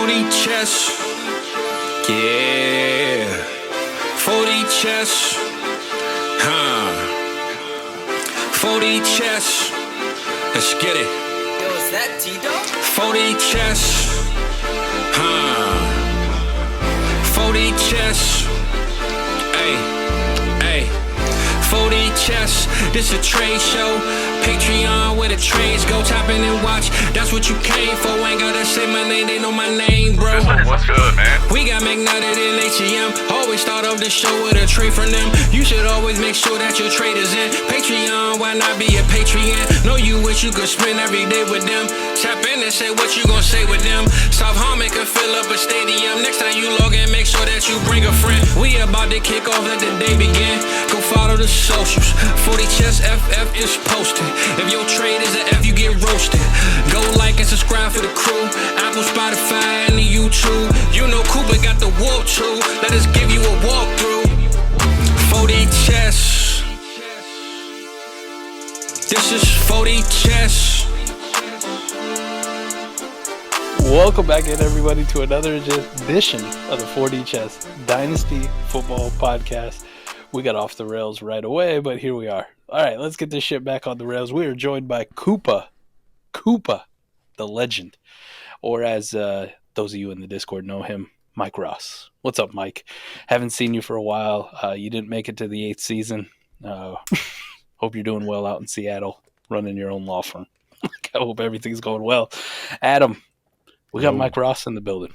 40 chess. Yeah. 40 chess. 40 chess. Let's get it. Yo, is that T-Dog? 40 chess. 40 chess. Hey. 40 chess. This a trade show. Patreon where the trades go. Tap in and watch. That's what you came for. Ain't gotta say my name. They know my name, bro. What's good, man? We got McNutted in ATM. Always start off the show with a trade from them. You should always make sure that your trade is in. Patreon, why not be a Patreon? Know you wish you could spend every day with them. Tap in and say what you gon' say with them. South Harmon can fill up a stadium. Next time you log in, make sure that you bring a friend. We about to kick off, let the day begin. Go follow the socials. 40 Chess FF is posted. If your trade is an F, you get roasted. Go like and subscribe for the crew. Apple, Spotify, and the YouTube. You know Koopa got the WoRP too. Let us give you a walkthrough. 40 Chess. This is 40 Chess. Welcome back in, everybody, to another edition of the 40 Chess Dynasty Football Podcast. We got off the rails right away, but here we are. All right, let's get this shit back on the rails. We are joined by Koopa, the legend, or as those of you in the Discord know him, Mike Ross. What's up, Mike? Haven't seen you for a while. You didn't make it to the 8th season. Hope you're doing well out in Seattle, running your own law firm. I hope everything's going well. Adam, we got Mike Ross in the building.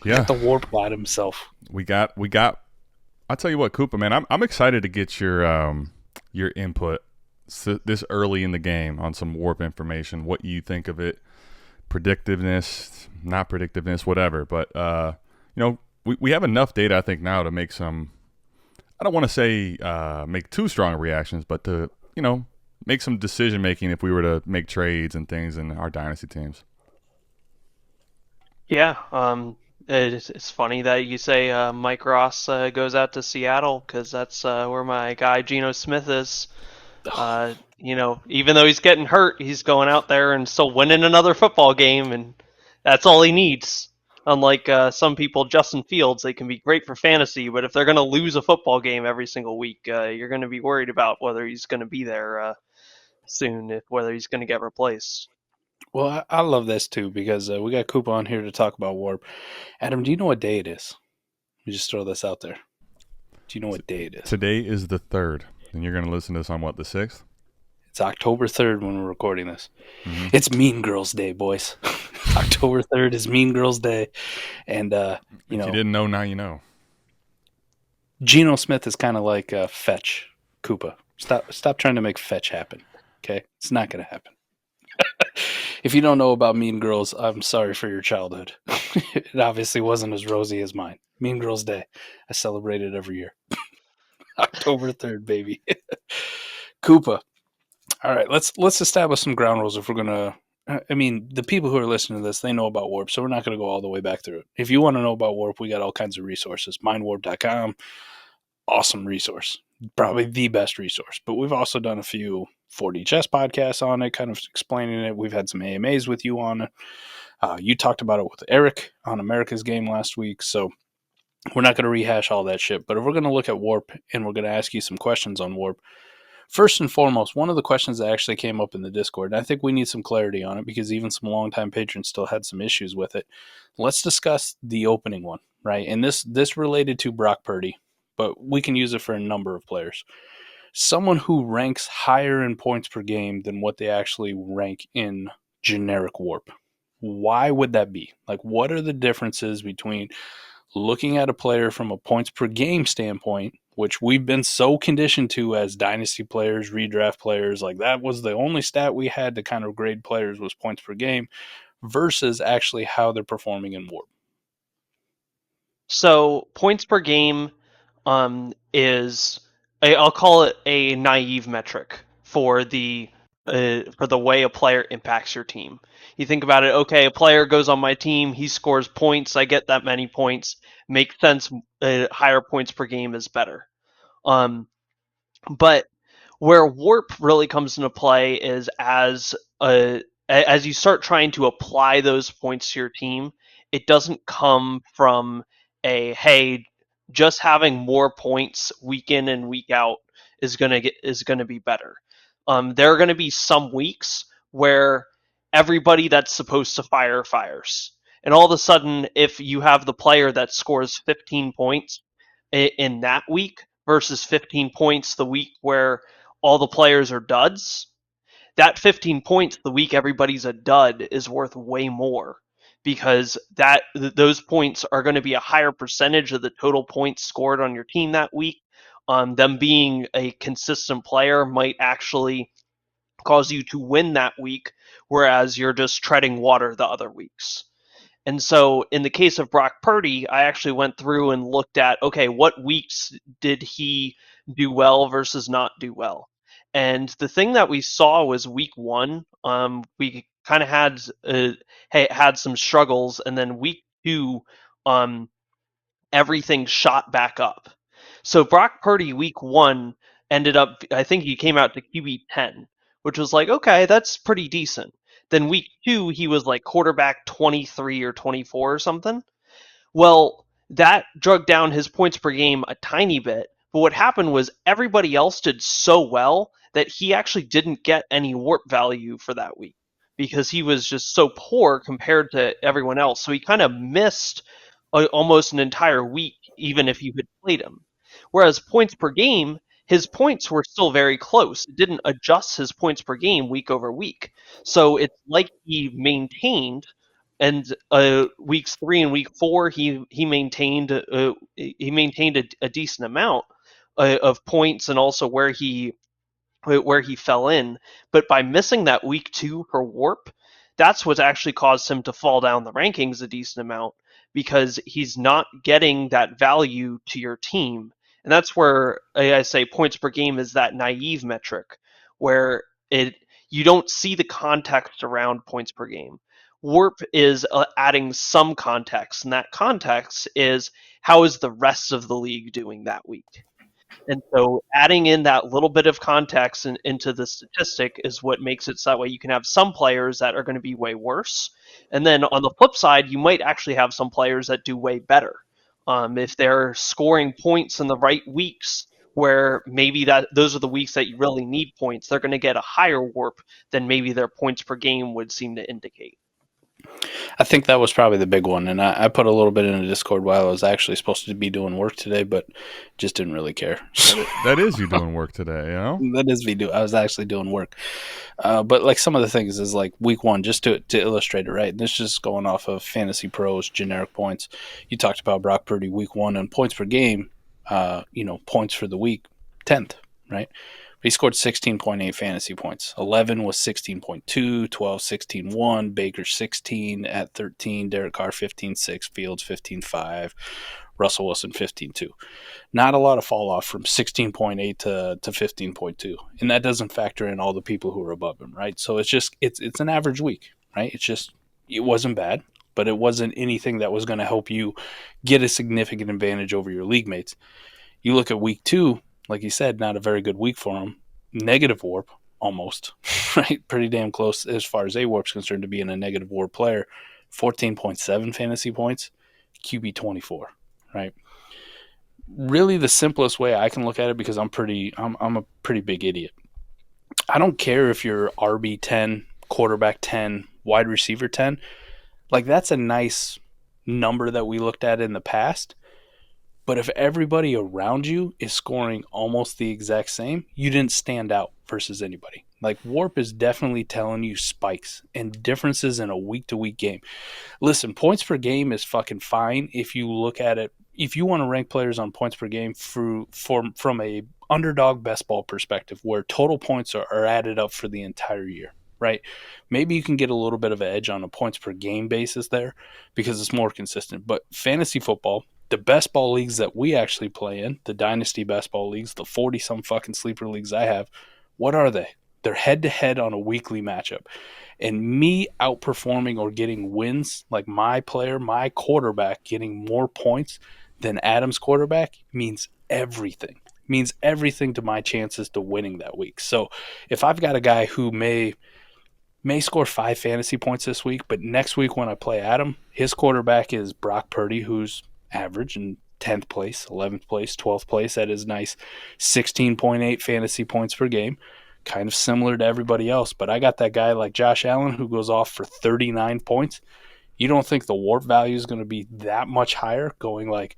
Yeah, got the WoRP Gawd himself. We got. I'll tell you what, Koopa, man, I'm excited to get your input this early in the game on some WoRP information. What you think of it? Predictiveness, not predictiveness, whatever. But we have enough data, I think, now to make some. I don't want to say make too strong reactions, but to make some decision making if we were to make trades and things in our dynasty teams. Yeah, it's funny that you say Mike Ross goes out to Seattle because that's where my guy Geno Smith is. Even though he's getting hurt, he's going out there and still winning another football game, and that's all he needs. Unlike some people, Justin Fields, they can be great for fantasy, but if they're going to lose a football game every single week, you're going to be worried about whether he's going to be there soon, whether he's going to get replaced. Well, I love this too because we got Koopa on here to talk about WoRP. Adam, do you know what day it is? Let me just throw this out there. Do you know what day it is? Today is the 3rd, and you're going to listen to this on what, the 6th? It's October 3rd when we're recording this. Mm-hmm. It's Mean Girls Day, boys. October 3rd is Mean Girls Day, and if you didn't know, now you know. Geno Smith is kind of like Fetch. Koopa, stop trying to make Fetch happen. Okay, it's not going to happen. If you don't know about Mean Girls, I'm sorry for your childhood. It obviously wasn't as rosy as mine. Mean Girls Day. I celebrate it every year. October 3rd, baby. Koopa. All right, let's establish some ground rules if we're going to... I mean, the people who are listening to this, they know about WoRP, so we're not going to go all the way back through it. If you want to know about WoRP, we got all kinds of resources. MindWoRP.com, awesome resource. Probably the best resource. But we've also done a few 40 Chess podcasts on it, kind of explaining it. We've had some AMAs with you on it. You talked about it with Eric on America's Game last week, so we're not going to rehash all that shit. But if we're going to look at WoRP and we're going to ask you some questions on WoRP, first and foremost, one of the questions that actually came up in the Discord, and I think we need some clarity on it because even some longtime patrons still had some issues with it. Let's discuss the opening one, right? And this related to Brock Purdy, but we can use it for a number of players. Someone who ranks higher in points per game than what they actually rank in generic WoRP. Why would that be? Like, what are the differences between looking at a player from a points per game standpoint, which we've been so conditioned to as dynasty players, redraft players, like that was the only stat we had to kind of grade players was points per game, versus actually how they're performing in WoRP? So points per game is, I'll call it a naive metric for the way a player impacts your team. You think about it, okay, a player goes on my team, he scores points, I get that many points, makes sense, higher points per game is better. But where WoRP really comes into play is as as you start trying to apply those points to your team, it doesn't come from hey, just having more points week in and week out is gonna be better. There are gonna be some weeks where everybody that's supposed to fire fires, and all of a sudden, if you have the player that scores 15 points in that week versus 15 points the week where all the players are duds, that 15 points the week everybody's a dud is worth way more, because those points are going to be a higher percentage of the total points scored on your team that week. Them being a consistent player might actually cause you to win that week, whereas you're just treading water the other weeks. And so in the case of Brock Purdy, I actually went through and looked at, okay, what weeks did he do well versus not do well? And the thing that we saw was week one. We kind of had some struggles, and then week two, everything shot back up. So Brock Purdy week one ended up, I think he came out to QB 10, which was like, okay, that's pretty decent. Then week two, he was like quarterback 23 or 24 or something. Well, that drug down his points per game a tiny bit. But what happened was everybody else did so well that he actually didn't get any warp value for that week because he was just so poor compared to everyone else. So he kind of missed almost an entire week, even if you had played him. Whereas points per game, his points were still very close. It didn't adjust his points per game week over week. So it's like he maintained, and weeks 3 and week 4 he maintained a decent amount of points, and also where he fell in. But by missing that week 2 for warp, that's what's actually caused him to fall down the rankings a decent amount, because he's not getting that value to your team. And that's where I say points per game is that naive metric, where you don't see the context around points per game. Warp is adding some context, and that context is how is the rest of the league doing that week. And so adding in that little bit of context into the statistic is what makes it so that way you can have some players that are going to be way worse. And then on the flip side, you might actually have some players that do way better. If they're scoring points in the right weeks, where maybe those are the weeks that you really need points, they're going to get a higher warp than maybe their points per game would seem to indicate. I think that was probably the big one, and I put a little bit in the Discord while I was actually supposed to be doing work today, but just didn't really care. That is you doing work today, you know? That is me I was actually doing work. But like some of the things is like week one, just to illustrate it, right? And this is just going off of Fantasy Pros generic points. You talked about Brock Purdy week one and points per game, points for the week, 10th, right? He scored 16.8 fantasy points. 11 was 16.2, 12, 16.1, Baker 16 at 13, Derek Carr 15.6, Fields 15.5, Russell Wilson 15.2. Not a lot of fall off from 16.8 to 15.2. And that doesn't factor in all the people who are above him, right? So it's an average week, right? It wasn't bad, but it wasn't anything that was going to help you get a significant advantage over your league mates. You look at week 2, like you said, not a very good week for him. Negative warp, almost, right? Pretty damn close as far as A-warp's concerned to being a negative warp player. 14.7 fantasy points, QB 24, right? Really the simplest way I can look at it, because I'm a pretty big idiot. I don't care if you're RB 10, quarterback 10, wide receiver 10. Like, that's a nice number that we looked at in the past. But if everybody around you is scoring almost the exact same, you didn't stand out versus anybody. Like, warp is definitely telling you spikes and differences in a week-to-week game. Listen, points per game is fucking fine if you look at it. If you want to rank players on points per game from a underdog best ball perspective, where total points are added up for the entire year, right? Maybe you can get a little bit of an edge on a points per game basis there because it's more consistent. But fantasy football, the best ball leagues that we actually play in, the dynasty best ball leagues, the 40-some fucking sleeper leagues I have, what are they? They're head-to-head on a weekly matchup. And me outperforming or getting wins, like my player, my quarterback, getting more points than Adam's quarterback means everything. Means everything to my chances to winning that week. So if I've got a guy who may may score 5 fantasy points this week, but next week when I play Adam, his quarterback is Brock Purdy, who's average in 10th place, 11th place, 12th place at his nice 16.8 fantasy points per game. Kind of similar to everybody else, but I got that guy like Josh Allen who goes off for 39 points. You don't think the WoRP value is going to be that much higher? Going like,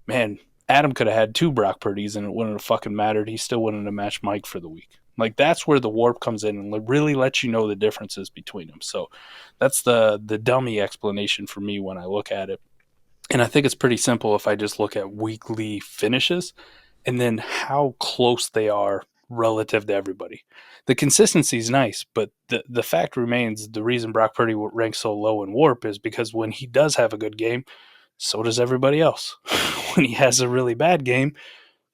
man, Adam could have had 2 Brock Purdy's and it wouldn't have fucking mattered. He still wouldn't have matched Mike for the week. Like, that's where the WoRP comes in and really lets you know the differences between them. So that's the dummy explanation for me when I look at it. And I think it's pretty simple if I just look at weekly finishes and then how close they are relative to everybody. The consistency is nice, but the fact remains the reason Brock Purdy ranks so low in WoRP is because when he does have a good game, so does everybody else. When he has a really bad game,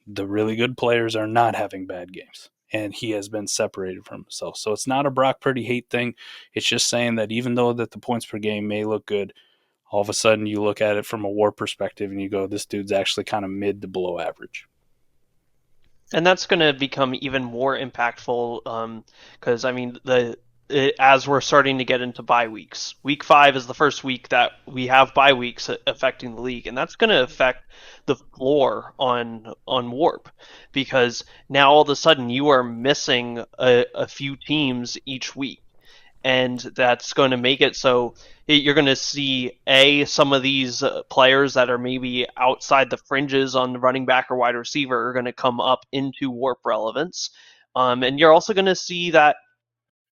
the really good players are not having bad games. And he has been separated from himself. So it's not a Brock Purdy hate thing. It's just saying that even though that the points per game may look good, all of a sudden you look at it from a WoRP perspective and you go, this dude's actually kind of mid to below average. And that's going to become even more impactful because, I mean, as we're starting to get into bye weeks. Week 5 is the first week that we have bye weeks affecting the league, and that's going to affect the floor on WoRP because now all of a sudden you are missing a few teams each week, and that's going to make it so you're going to see some of these players that are maybe outside the fringes on the running back or wide receiver are going to come up into WoRP relevance, and you're also going to see that,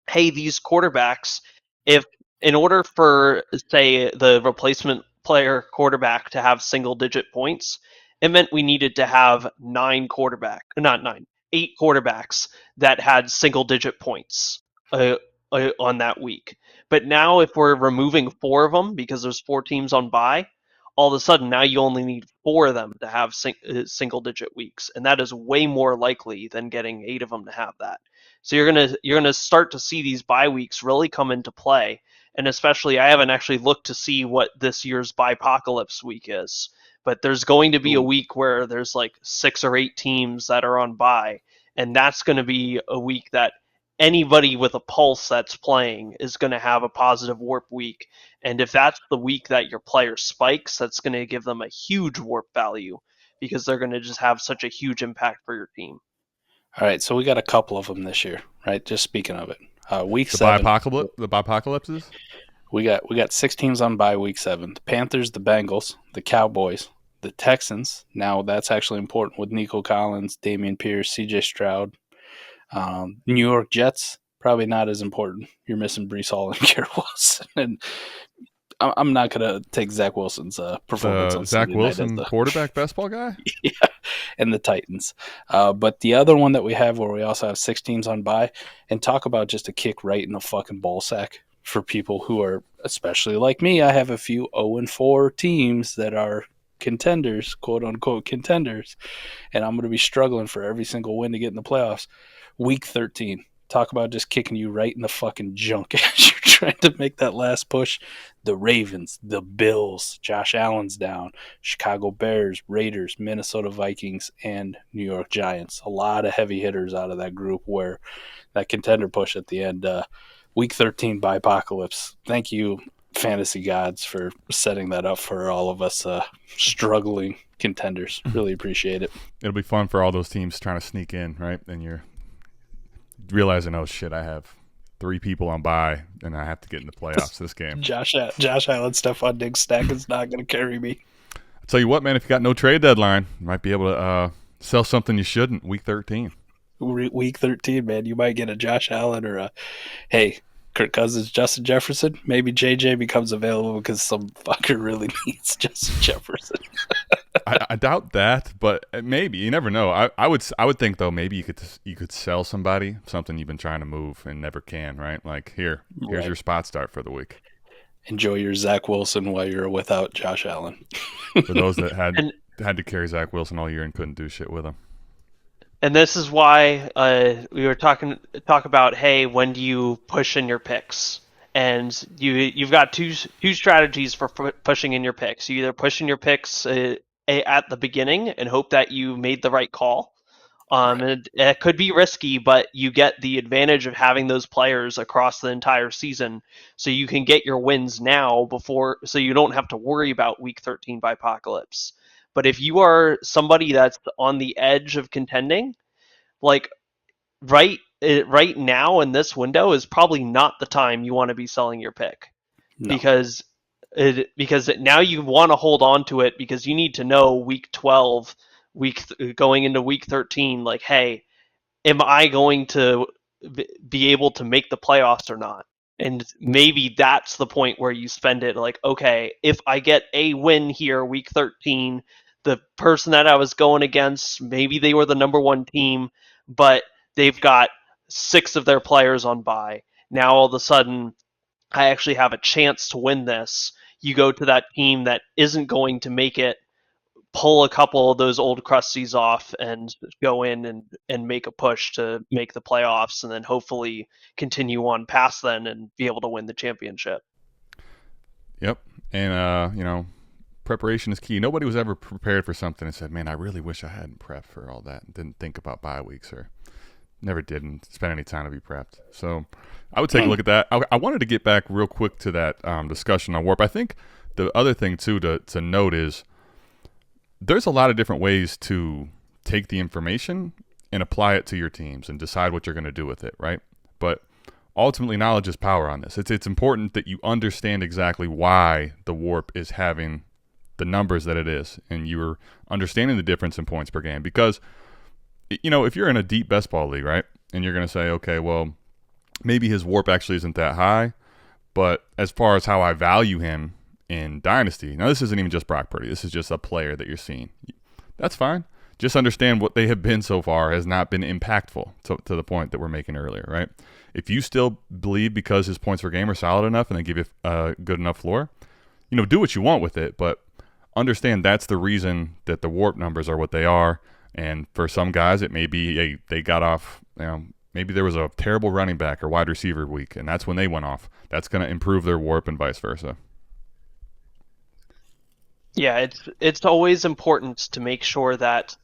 hey, these quarterbacks, if in order for, say, the replacement player quarterback to have single digit points, it meant we needed to have 8 quarterbacks that had single digit points on that week. But now if we're removing 4 of them because there's 4 teams on bye, all of a sudden now you only need 4 of them to have single digit weeks, and that is way more likely than getting 8 of them to have that. So you're gonna start to see these bye weeks really come into play, and especially I haven't actually looked to see what this year's bye-apocalypse week is, but there's going to be a week where there's like 6 or 8 teams that are on bye, and that's going to be a week that anybody with a pulse that's playing is going to have a positive WoRP week, and if that's the week that your player spikes, that's going to give them a huge WoRP value because they're going to just have such a huge impact for your team. All right, so we got a couple of them this year, right? Just speaking of it, week The 7. The apocalypses. We got 6 teams on bye week 7. The Panthers, the Bengals, the Cowboys, the Texans. Now that's actually important with Nico Collins, Dameon Pierce, C.J. Stroud. New York Jets, probably not as important. You're missing Breece Hall and Garrett Wilson, and I'm not gonna take Zach Wilson's performance on Zach Sunday Wilson, night quarterback best ball guy. Yeah, and the Titans. But the other one that we have where we also have 6 teams on bye, and talk about just a kick right in the fucking ball sack for people who are, especially like me, I have a few 0-4 teams that are contenders, quote unquote contenders, and I'm going to be struggling for every single win to get in the playoffs. Week 13. Talk about just kicking you right in the fucking junk as you're trying to make that last push. The Ravens, the Bills, Josh Allen's down, Chicago Bears, Raiders, Minnesota Vikings, and New York Giants. A lot of heavy hitters out of that group where that contender push at the end. Week 13 by Apocalypse. Thank you, fantasy gods, for setting that up for all of us struggling contenders. Really appreciate it. It'll be fun for all those teams trying to sneak in, right? And you're realizing, oh shit, I have 3 people on bye, and I have to get in the playoffs this game. Josh Allen, Stephon Diggs stack is not going to carry me. I'll tell you what, man, if you got no trade deadline, you might be able to sell something you shouldn't. Week 13. Week 13, man, you might get a Josh Allen or hey, Kirk Cousins, Justin Jefferson. Maybe JJ becomes available because some fucker really needs Justin Jefferson. I doubt that, but maybe. You never know. I would think though, maybe you could sell somebody something you've been trying to move and never can, right? Like here's right. Your spot start for the week. Enjoy your Zach Wilson while you're without Josh Allen. For those that had to carry Zach Wilson all year and couldn't do shit with him. And this is why we were talk about, hey, when do you push in your picks? And you've got two strategies for pushing in your picks. You either push in your picks at the beginning and hope that you made the right call, And it could be risky, but you get the advantage of having those players across the entire season, so you can get your wins now so you don't have to worry about Week 13 by apocalypse. But if you are somebody that's on the edge of contending, like right now in this window is probably not the time you want to be selling your pick. No. because now you want to hold on to it because you need to know Week 12, going into Week 13, like, hey, am I going to be able to make the playoffs or not? And maybe that's the point where you spend it like, okay, if I get a win here Week 13, the person that I was going against, maybe they were the number one team, but they've got 6 of their players on bye. Now all of a sudden, I actually have a chance to win this. You go to that team that isn't going to make it, pull a couple of those old crusties off and go in and make a push to make the playoffs, and then hopefully continue on past then and be able to win the championship. Yep. And, preparation is key. Nobody was ever prepared for something and said, man, I really wish I hadn't prepped for all that and didn't think about bye weeks or never didn't spend any time to be prepped. So I would take a look at that. I wanted to get back real quick to that discussion on WoRP. I think the other thing, too, to note is there's a lot of different ways to take the information and apply it to your teams and decide what you're going to do with it, right? But ultimately, knowledge is power on this. It's important that you understand exactly why the WoRP is having the numbers that it is, and you're understanding the difference in points per game. Because, if you're in a deep best ball league, right, and you're going to say, okay, well, maybe his WoRP actually isn't that high, but as far as how I value him in Dynasty, now this isn't even just Brock Purdy. This is just a player that you're seeing. That's fine. Just understand what they have been so far has not been impactful to the point that we're making earlier, right? If you still believe because his points per game are solid enough and they give you a good enough floor, do what you want with it, but understand that's the reason that the WoRP numbers are what they are. And for some guys, it may be they got off, maybe there was a terrible running back or wide receiver week, and that's when they went off. That's going to improve their WoRP and vice versa. Yeah, it's always important to make sure that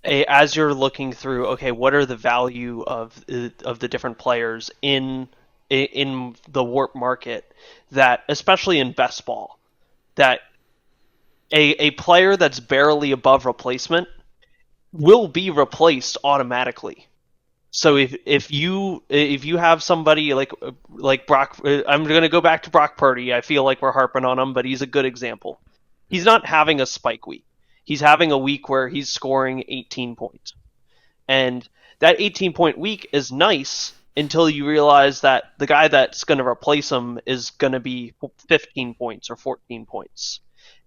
as you're looking through, okay, what are the value of the different players in the WoRP market, that especially in best ball, that a player that's barely above replacement will be replaced automatically. So if you have somebody like Brock, I'm going to go back to Brock Purdy. I feel like we're harping on him, but he's a good example. He's not having a spike week. He's having a week where he's scoring 18 points. And that 18-point week is nice until you realize that the guy that's going to replace him is going to be 15 points or 14 points.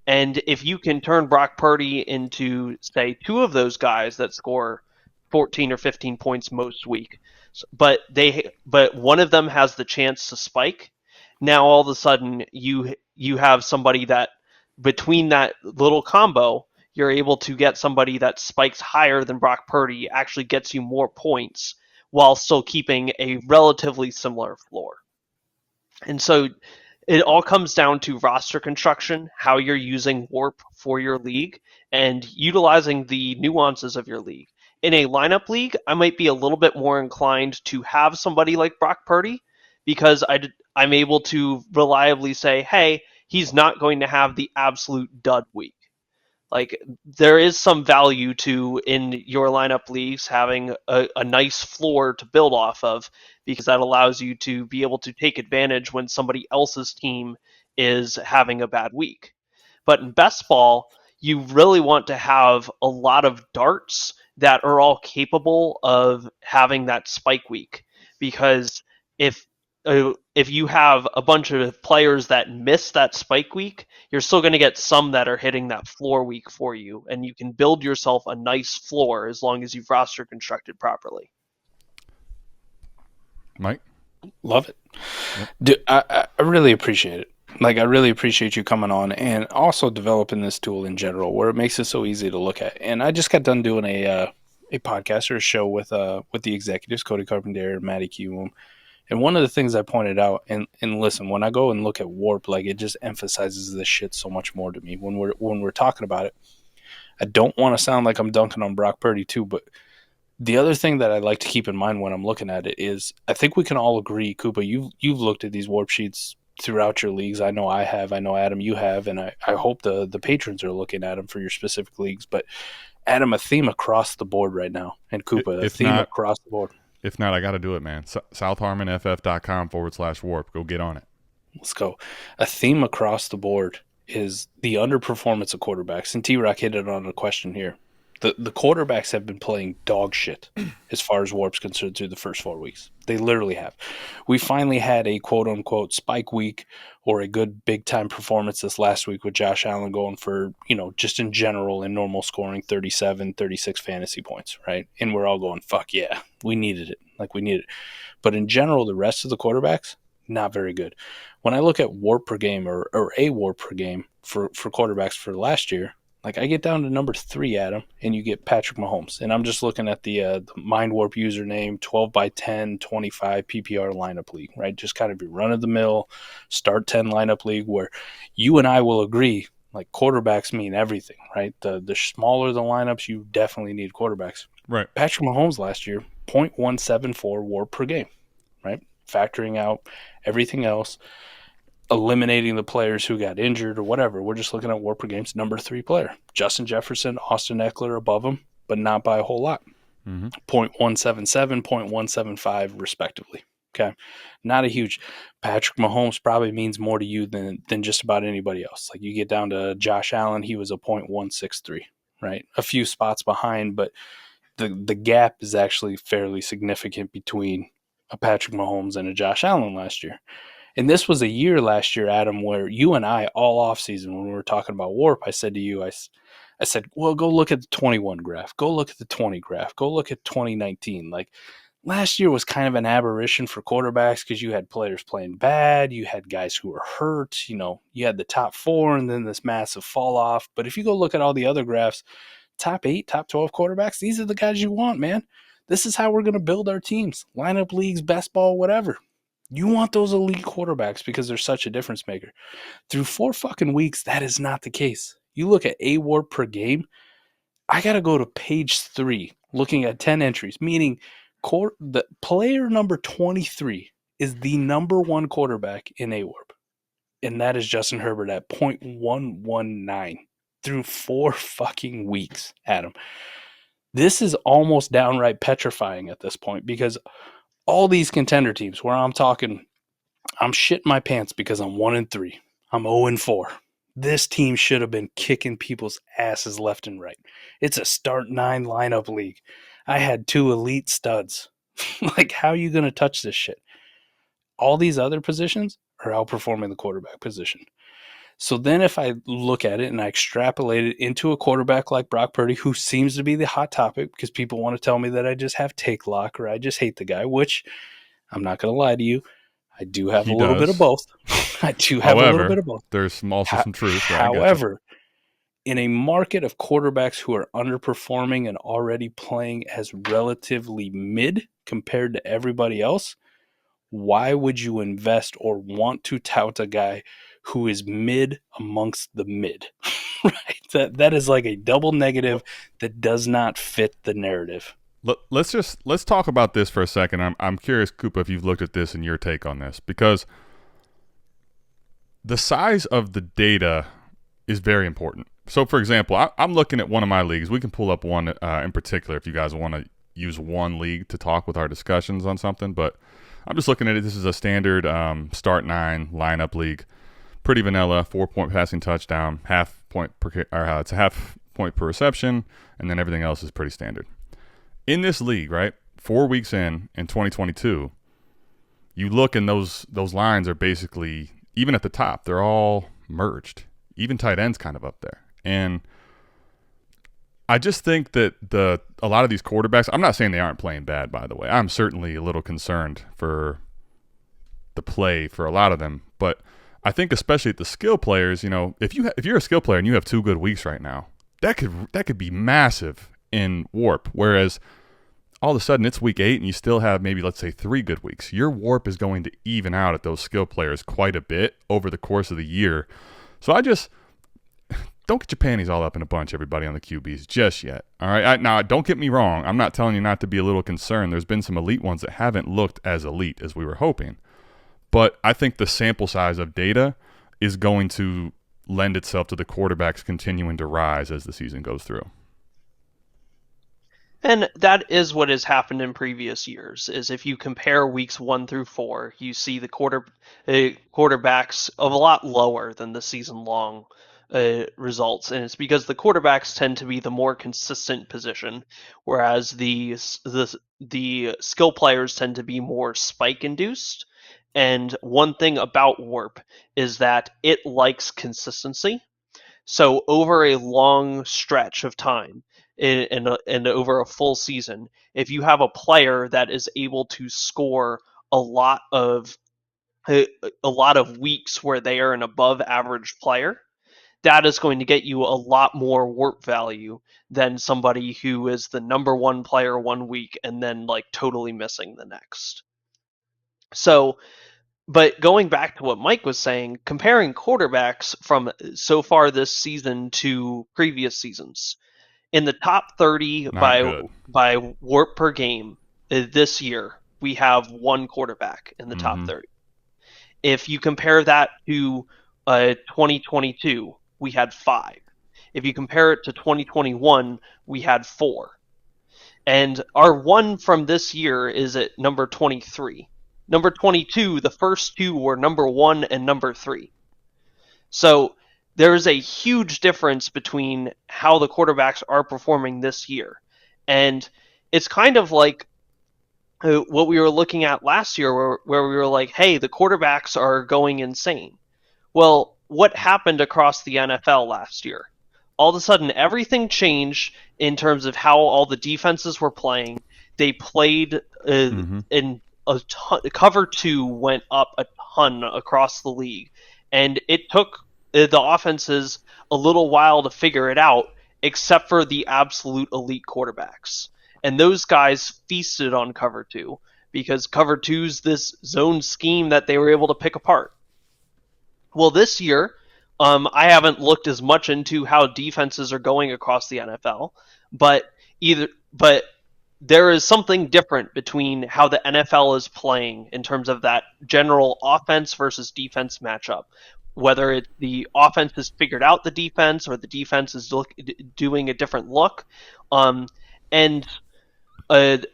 And if you can turn Brock Purdy into, say, 2 of those guys that score 14 or 15 points most week, but one of them has the chance to spike, now all of a sudden you have somebody that between that little combo, you're able to get somebody that spikes higher than Brock Purdy, actually gets you more points while still keeping a relatively similar floor. And so it all comes down to roster construction, how you're using WoRP for your league, and utilizing the nuances of your league. In a lineup league, I might be a little bit more inclined to have somebody like Brock Purdy because I'm able to reliably say, hey, he's not going to have the absolute dud week. Like, there is some value to, in your lineup leagues, having a nice floor to build off of, because that allows you to be able to take advantage when somebody else's team is having a bad week. But in best ball, you really want to have a lot of darts that are all capable of having that spike week. Because if you have a bunch of players that miss that spike week, you're still going to get some that are hitting that floor week for you, and you can build yourself a nice floor as long as you've roster constructed properly. Mike? Love it. Yep. Dude, I really appreciate it. Like, I really appreciate you coming on and also developing this tool in general, where it makes it so easy to look at. And I just got done doing a podcast or a show with the executives, Cody Carpenter, Matty Q. And one of the things I pointed out, and listen, when I go and look at WoRP, like, it just emphasizes this shit so much more to me when we're talking about it. I don't want to sound like I'm dunking on Brock Purdy too, but The other thing that I like to keep in mind when I'm looking at it is I think we can all agree, Koopa, you've looked at these WoRP sheets throughout your leagues. I know I have. I know, Adam, you have. And I hope the patrons are looking at them for your specific leagues. But, Adam, a theme across the board right now. And Koopa, a theme across the board. If not, I got to do it, man. southharmonff.com/WoRP. Go get on it. Let's go. A theme across the board is the underperformance of quarterbacks. And T-Rock hit it on a question here. The quarterbacks have been playing dog shit as far as WoRP's concerned through the first 4 weeks. They literally have. We finally had a quote-unquote spike week or a good big-time performance this last week with Josh Allen going for, just in general in normal scoring 37, 36 fantasy points, right? And we're all going, fuck yeah, we needed it. We needed it. But in general, the rest of the quarterbacks, not very good. When I look at WoRP per game or a WoRP per game for quarterbacks for last year, I get down to number 3, Adam, and you get Patrick Mahomes. And I'm just looking at the MindWoRP username, 12x10, 25 PPR lineup league, right? Just kind of your run-of-the-mill, start 10 lineup league where you and I will agree, quarterbacks mean everything, right? The smaller the lineups, you definitely need quarterbacks. Right. Patrick Mahomes last year, 0.174 WoRP per game, right? Factoring out everything else, eliminating the players who got injured or whatever. We're just looking at WoRP per game's number 3 player. Justin Jefferson, Austin Eckler above him, but not by a whole lot. 0.177, 0.175 respectively. Okay. Not a huge. Patrick Mahomes probably means more to you than just about anybody else. You get down to Josh Allen, he was a 0.163, right? A few spots behind, but the gap is actually fairly significant between a Patrick Mahomes and a Josh Allen last year. And this was a year last year, Adam, where you and I all offseason when we were talking about WoRP, I said to you, I said, well, go look at the 21 graph. Go look at the 20 graph. Go look at 2019. Last year was kind of an aberration for quarterbacks because you had players playing bad. You had guys who were hurt. You had the top 4 and then this massive fall off. But if you go look at all the other graphs, top 8, top 12 quarterbacks, these are the guys you want, man. This is how we're going to build our teams. Lineup leagues, best ball, whatever. You want those elite quarterbacks because they're such a difference maker. Through 4 fucking weeks, that is not the case. You look at a WoRP per game, I got to go to page 3, looking at 10 entries, meaning the player number 23 is the number 1 quarterback in a WoRP, and that is Justin Herbert at 0.119 through 4 fucking weeks, Adam. This is almost downright petrifying at this point because all these contender teams where I'm talking, I'm shitting my pants because I'm 1-3. I'm 0-4. This team should have been kicking people's asses left and right. It's a start 9 lineup league. I had 2 elite studs. How are you going to touch this shit? All these other positions are outperforming the quarterback position. So then if I look at it and I extrapolate it into a quarterback like Brock Purdy, who seems to be the hot topic because people want to tell me that I just have take lock or I just hate the guy, which I'm not going to lie to you. I do have a little bit of both. I do have a little bit of both. There's also some truth. However, in a market of quarterbacks who are underperforming and already playing as relatively mid compared to everybody else, why would you invest or want to tout a guy who is mid amongst the mid? Right? That is a double negative that does not fit the narrative. Let's talk about this for a second. I'm curious, Koopa, if you've looked at this and your take on this, because the size of the data is very important. So, for example, I'm looking at one of my leagues. We can pull up one in particular if you guys want to use one league to talk with our discussions on something. But I'm just looking at it. This is a standard start 9 lineup league. Pretty vanilla, 4-point passing touchdown, it's a half point per reception, and then everything else is pretty standard. In this league, right, 4 weeks in 2022, you look and those lines are basically, even at the top, they're all merged. Even tight ends kind of up there. And I just think that a lot of these quarterbacks, I'm not saying they aren't playing bad, by the way. I'm certainly a little concerned for the play for a lot of them, but I think especially at the skill players, if you're a skill player and you have 2 good weeks right now, that could be massive in WoRP. Whereas all of a sudden it's week 8 and you still have maybe, let's say, 3 good weeks. Your WoRP is going to even out at those skill players quite a bit over the course of the year. So don't get your panties all up in a bunch, everybody, on the QBs just yet. All right. Now, don't get me wrong. I'm not telling you not to be a little concerned. There's been some elite ones that haven't looked as elite as we were hoping. But I think the sample size of data is going to lend itself to the quarterbacks continuing to rise as the season goes through. And that is what has happened in previous years, is if you compare weeks 1 through 4, you see the quarterbacks of a lot lower than the season-long results. And it's because the quarterbacks tend to be the more consistent position, whereas the skill players tend to be more spike-induced. And one thing about WoRP is that it likes consistency. So over a long stretch of time, and over a full season, if you have a player that is able to score a lot of weeks where they are an above average player, that is going to get you a lot more WoRP value than somebody who is the number one player one week and then like totally missing the next. So, but going back to what Mike was saying, comparing quarterbacks from so far this season to previous seasons, in the top 30 by WoRP per game this year, we have one quarterback in the top 30. If you compare that to 2022, we had 5. If you compare it to 2021, we had 4. And our one from this year is at number 23. Number 22, the first two were number 1 and number 3. So there is a huge difference between how the quarterbacks are performing this year. And it's kind of like what we were looking at last year where we were like, hey, the quarterbacks are going insane. Well, what happened across the NFL last year? All of a sudden, everything changed in terms of how all the defenses were playing. They played in a ton. Cover 2 went up a ton across the league. And it took the offenses a little while to figure it out, except for the absolute elite quarterbacks. And those guys feasted on cover 2 because cover 2's this zone scheme that they were able to pick apart. Well, this year, I haven't looked as much into how defenses are going across the NFL, but there is something different between how the NFL is playing in terms of that general offense versus defense matchup. Whether the offense has figured out the defense or the defense is doing a different look. And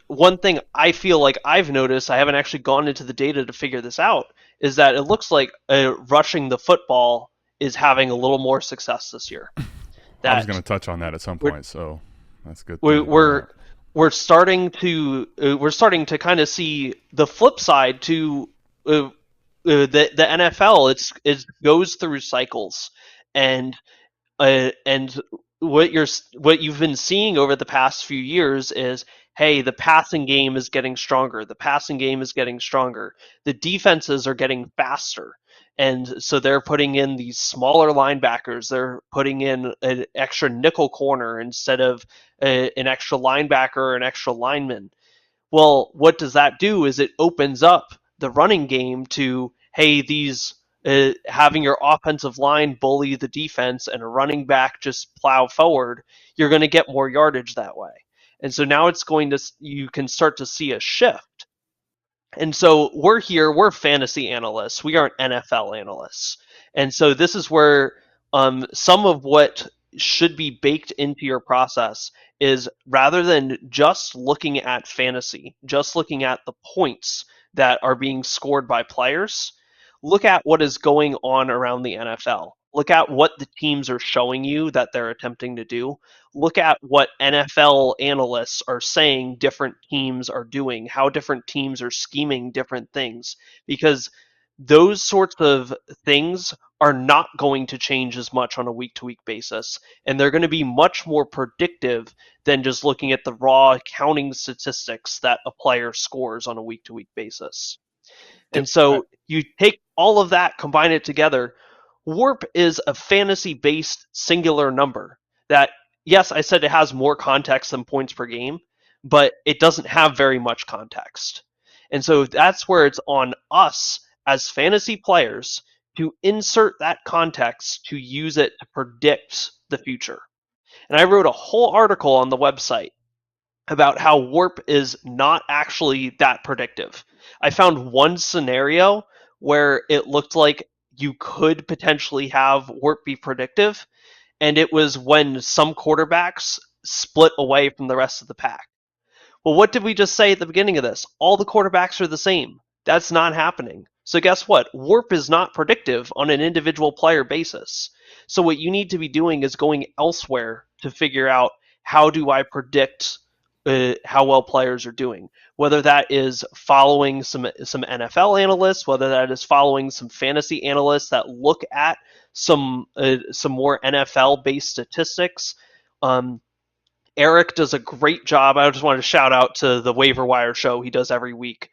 one thing I feel like I've noticed, I haven't actually gone into the data to figure this out, is that it looks like rushing the football is having a little more success this year. I was going to touch on that at some point, so that's good. We're starting to kind of see the flip side to the NFL. It goes through cycles, and what you've been seeing over the past few years is, hey, the passing game is getting stronger. The passing game is getting stronger. The defenses are getting faster. And so they're putting in these smaller linebackers. They're putting in an extra nickel corner instead of an extra linebacker or an extra lineman. Well, what does that do is it opens up the running game to, hey, these having your offensive line bully the defense and a running back just plow forward. You're going to get more yardage that way. And so now you can start to see a shift. And so we're fantasy analysts. We aren't NFL analysts. And so this is where some of what should be baked into your process is, rather than just looking at fantasy, just looking at the points that are being scored by players, look at what is going on around the NFL. Look at what the teams are showing you that they're attempting to do. Look at what NFL analysts are saying different teams are doing, how different teams are scheming different things, because those sorts of things are not going to change as much on a week-to-week basis, and they're going to be much more predictive than just looking at the raw counting statistics that a player scores on a week-to-week basis. And so you take all of that, combine it together. WoRP is a fantasy-based singular number that, yes, I said it has more context than points per game, but it doesn't have very much context. And so that's where it's on us as fantasy players to insert that context, to use it to predict the future. And I wrote a whole article on the website about how WoRP is not actually that predictive. I found one scenario where it looked like you could potentially have WoRP be predictive, and it was when some quarterbacks split away from the rest of the pack. Well, what did we just say at the beginning of this? All the quarterbacks are the same. That's not happening. So guess what? WoRP is not predictive on an individual player basis. So what you need to be doing is going elsewhere to figure out, how do I predict how well players are doing? Whether that is following some NFL analysts, whether that is following some fantasy analysts that look at some more NFL based statistics. Eric does a great job. I just wanted to shout out to the Waiver Wire show he does every week,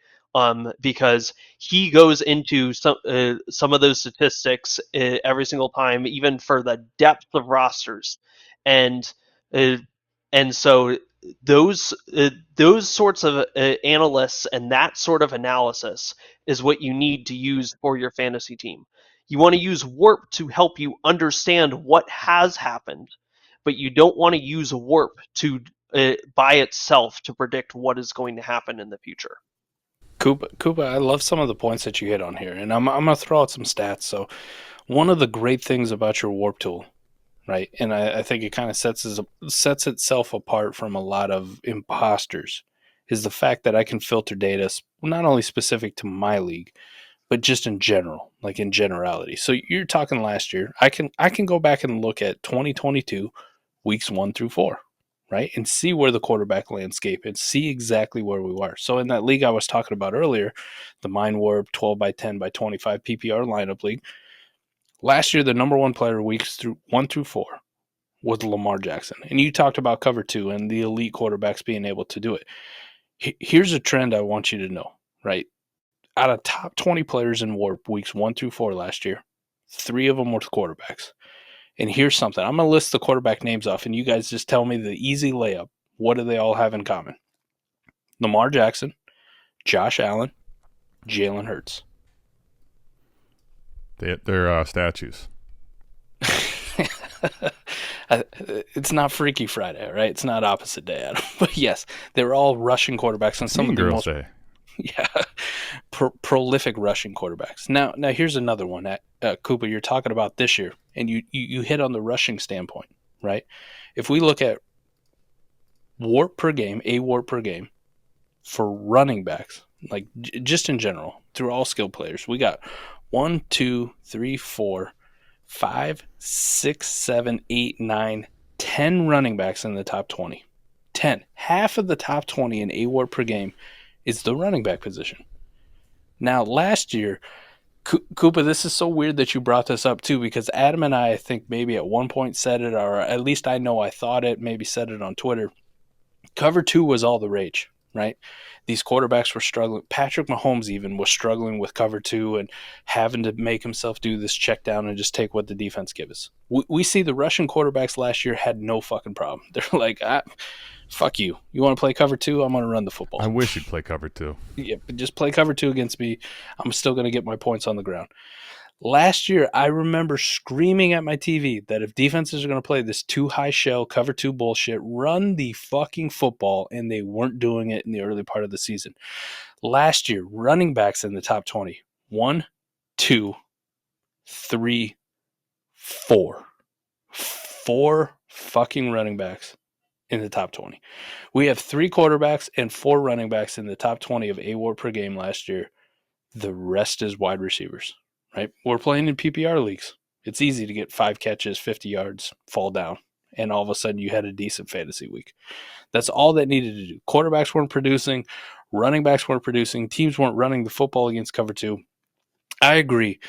because he goes into some of those statistics every single time, even for the depth of rosters, and so those sorts of analysts and that sort of analysis is what you need to use for your fantasy team. You want to use WoRP to help you understand what has happened, but you don't want to use WoRP to by itself to predict what is going to happen in the future. Koopa, I love some of the points that you hit on here, and I'm going to throw out some stats. So one of the great things about your WoRP tool, right, and I think it kind of sets itself apart from a lot of imposters, is the fact that I can filter data not only specific to my league, but just in general, like in generality. So you're talking last year. I can go back and look at 2022 weeks 1 through 4, right, and see where the quarterback landscape and see exactly where we were. So in that league I was talking about earlier, the MindWoRP 12 by 10 by 25 PPR lineup league, last year the number one player weeks 1 through 4 was Lamar Jackson. And you talked about cover 2 and the elite quarterbacks being able to do it. Here's a trend I want you to know, right? Out of top 20 players in WoRP weeks 1 through 4 last year, 3 of them were quarterbacks. And here's something. I'm going to list the quarterback names off, and you guys just tell me the easy layup. What do they all have in common? Lamar Jackson, Josh Allen, Jalen Hurts. They're statues. It's not Freaky Friday, right? It's not opposite day, Adam. But yes, they're all rushing quarterbacks, and some of the most Day. Yeah, prolific rushing quarterbacks. Now here's another one. Koopa, you're talking about this year, and you hit on the rushing standpoint, right? If we look at WoRP per game, a WoRP per game for running backs, like just in general, through all skill players, we got 1, 2, 3, 4, 5, 6, 7, 8, 9, 10 running backs in the top 20. 10. Half of the top 20 in a WoRP per game is the running back position. Now, last year, Koopa, this is so weird that you brought this up too, because Adam and I think maybe at one point said it, or at least I know I thought it, maybe said it on Twitter. Cover 2 was all the rage, right? These quarterbacks were struggling. Patrick Mahomes even was struggling with cover 2 and having to make himself do this check down and just take what the defense gives us. We see the Russian quarterbacks last year had no fucking problem. They're like, fuck you. You want to play cover 2? I'm going to run the football. I wish you'd play cover 2. Yeah, but just play cover 2 against me. I'm still going to get my points on the ground. Last year, I remember screaming at my TV that if defenses are going to play this too high shell, cover 2 bullshit, run the fucking football, and they weren't doing it in the early part of the season. Last year, running backs in the top 20. 1, 2, 3, 4. 4 fucking running backs in the top 20. We have 3 quarterbacks and 4 running backs in the top 20 of a WoRP per game last year. The rest is wide receivers, right? We're playing in PPR leagues. It's easy to get 5 catches, 50 yards, fall down, and all of a sudden you had a decent fantasy week. That's all that needed to do. Quarterbacks weren't producing, running backs weren't producing, teams weren't running the football against cover 2. I agree.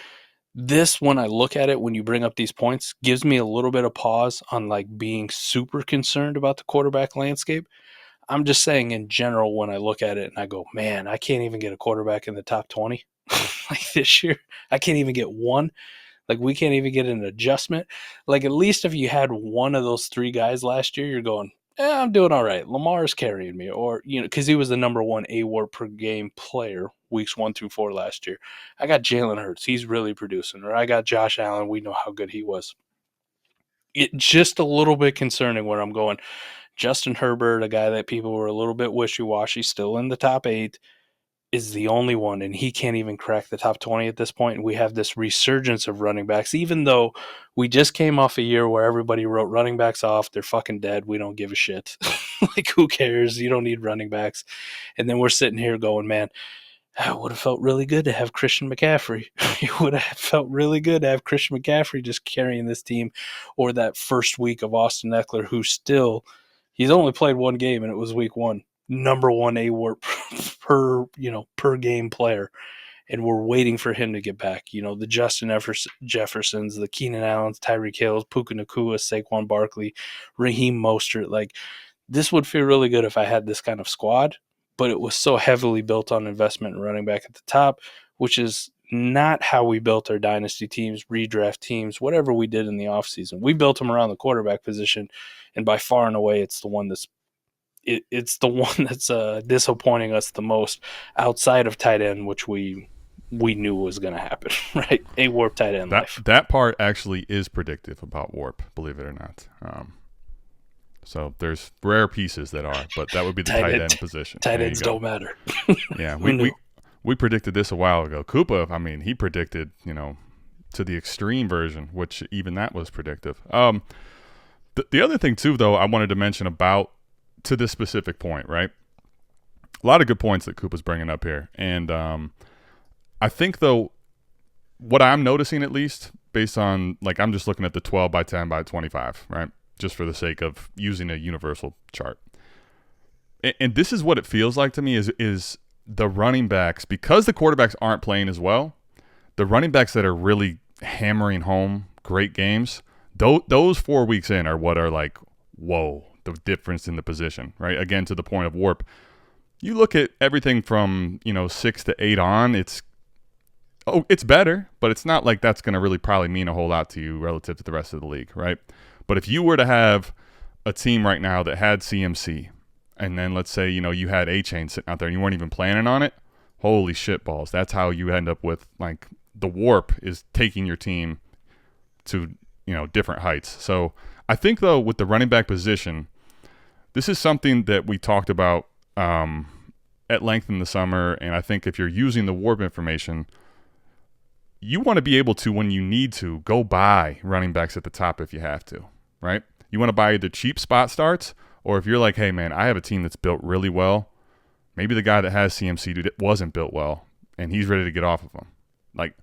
This, when I look at it, when you bring up these points, gives me a little bit of pause on like being super concerned about the quarterback landscape. I'm just saying in general, when I look at it and I go, man, I can't even get a quarterback in the top 20 like this year. I can't even get one. Like we can't even get an adjustment. Like at least if you had one of those 3 guys last year, you're going, I'm doing all right. Lamar's carrying me, or, because he was the number 1 a WoRP per game player weeks 1 through 4 last year. I got Jalen Hurts. He's really producing. Or I got Josh Allen. We know how good he was. it just a little bit concerning where I'm going. Justin Herbert, a guy that people were a little bit wishy-washy, still in the top 8, is the only one, and he can't even crack the top 20 at this point. And we have this resurgence of running backs, even though we just came off a year where everybody wrote running backs off. They're fucking dead. We don't give a shit. Like, who cares? You don't need running backs. And then we're sitting here going, man, it would have felt really good to have Christian McCaffrey. It would have felt really good to have Christian McCaffrey just carrying this team, or that first week of Austin Eckler, who still, he's only played one game, and it was week 1. Number 1 AWORP per game player, and we're waiting for him to get back. The Justin Jeffersons, the Keenan Allens, Tyreek Hills, Puka Nacua, Saquon Barkley, Raheem Mostert. Like, this would feel really good if I had this kind of squad, but it was so heavily built on investment and running back at the top, which is not how we built our dynasty teams, redraft teams, whatever we did in the offseason. We built them around the quarterback position, and by far and away, it's the one that's disappointing us the most outside of tight end, which we knew was going to happen, right? AWORP tight end life. That part actually is predictive about WoRP, believe it or not. So there's rare pieces that are, but that would be the tight end position. Tight ends don't matter. Yeah, we predicted this a while ago. Koopa, I mean, he predicted, to the extreme version, which even that was predictive. The other thing too, though, I wanted to mention about to this specific point, right? A lot of good points that Koopa's bringing up here. And I think, though, what I'm noticing, at least, based on, like, I'm just looking at the 12 by 10 by 25, right? Just for the sake of using a universal chart. And this is what it feels like to me is the running backs, because the quarterbacks aren't playing as well, the running backs that are really hammering home great games, those 4 weeks in are what are like, whoa, the difference in the position, right? Again, to the point of WoRP, you look at everything from 6 to 8 on. It's better, but it's not like that's going to really probably mean a whole lot to you relative to the rest of the league, right? But if you were to have a team right now that had CMC, and then let's say you had A-Chain sitting out there and you weren't even planning on it, holy shit balls! That's how you end up with, like, the WoRP is taking your team to different heights. So I think, though, with the running back position, this is something that we talked about at length in the summer, and I think if you're using the WoRP information, you want to be able to, when you need to, go buy running backs at the top if you have to, right? You want to buy either cheap spot starts, or if you're like, hey, man, I have a team that's built really well, maybe the guy that has CMC wasn't built well, and he's ready to get off of him. Like,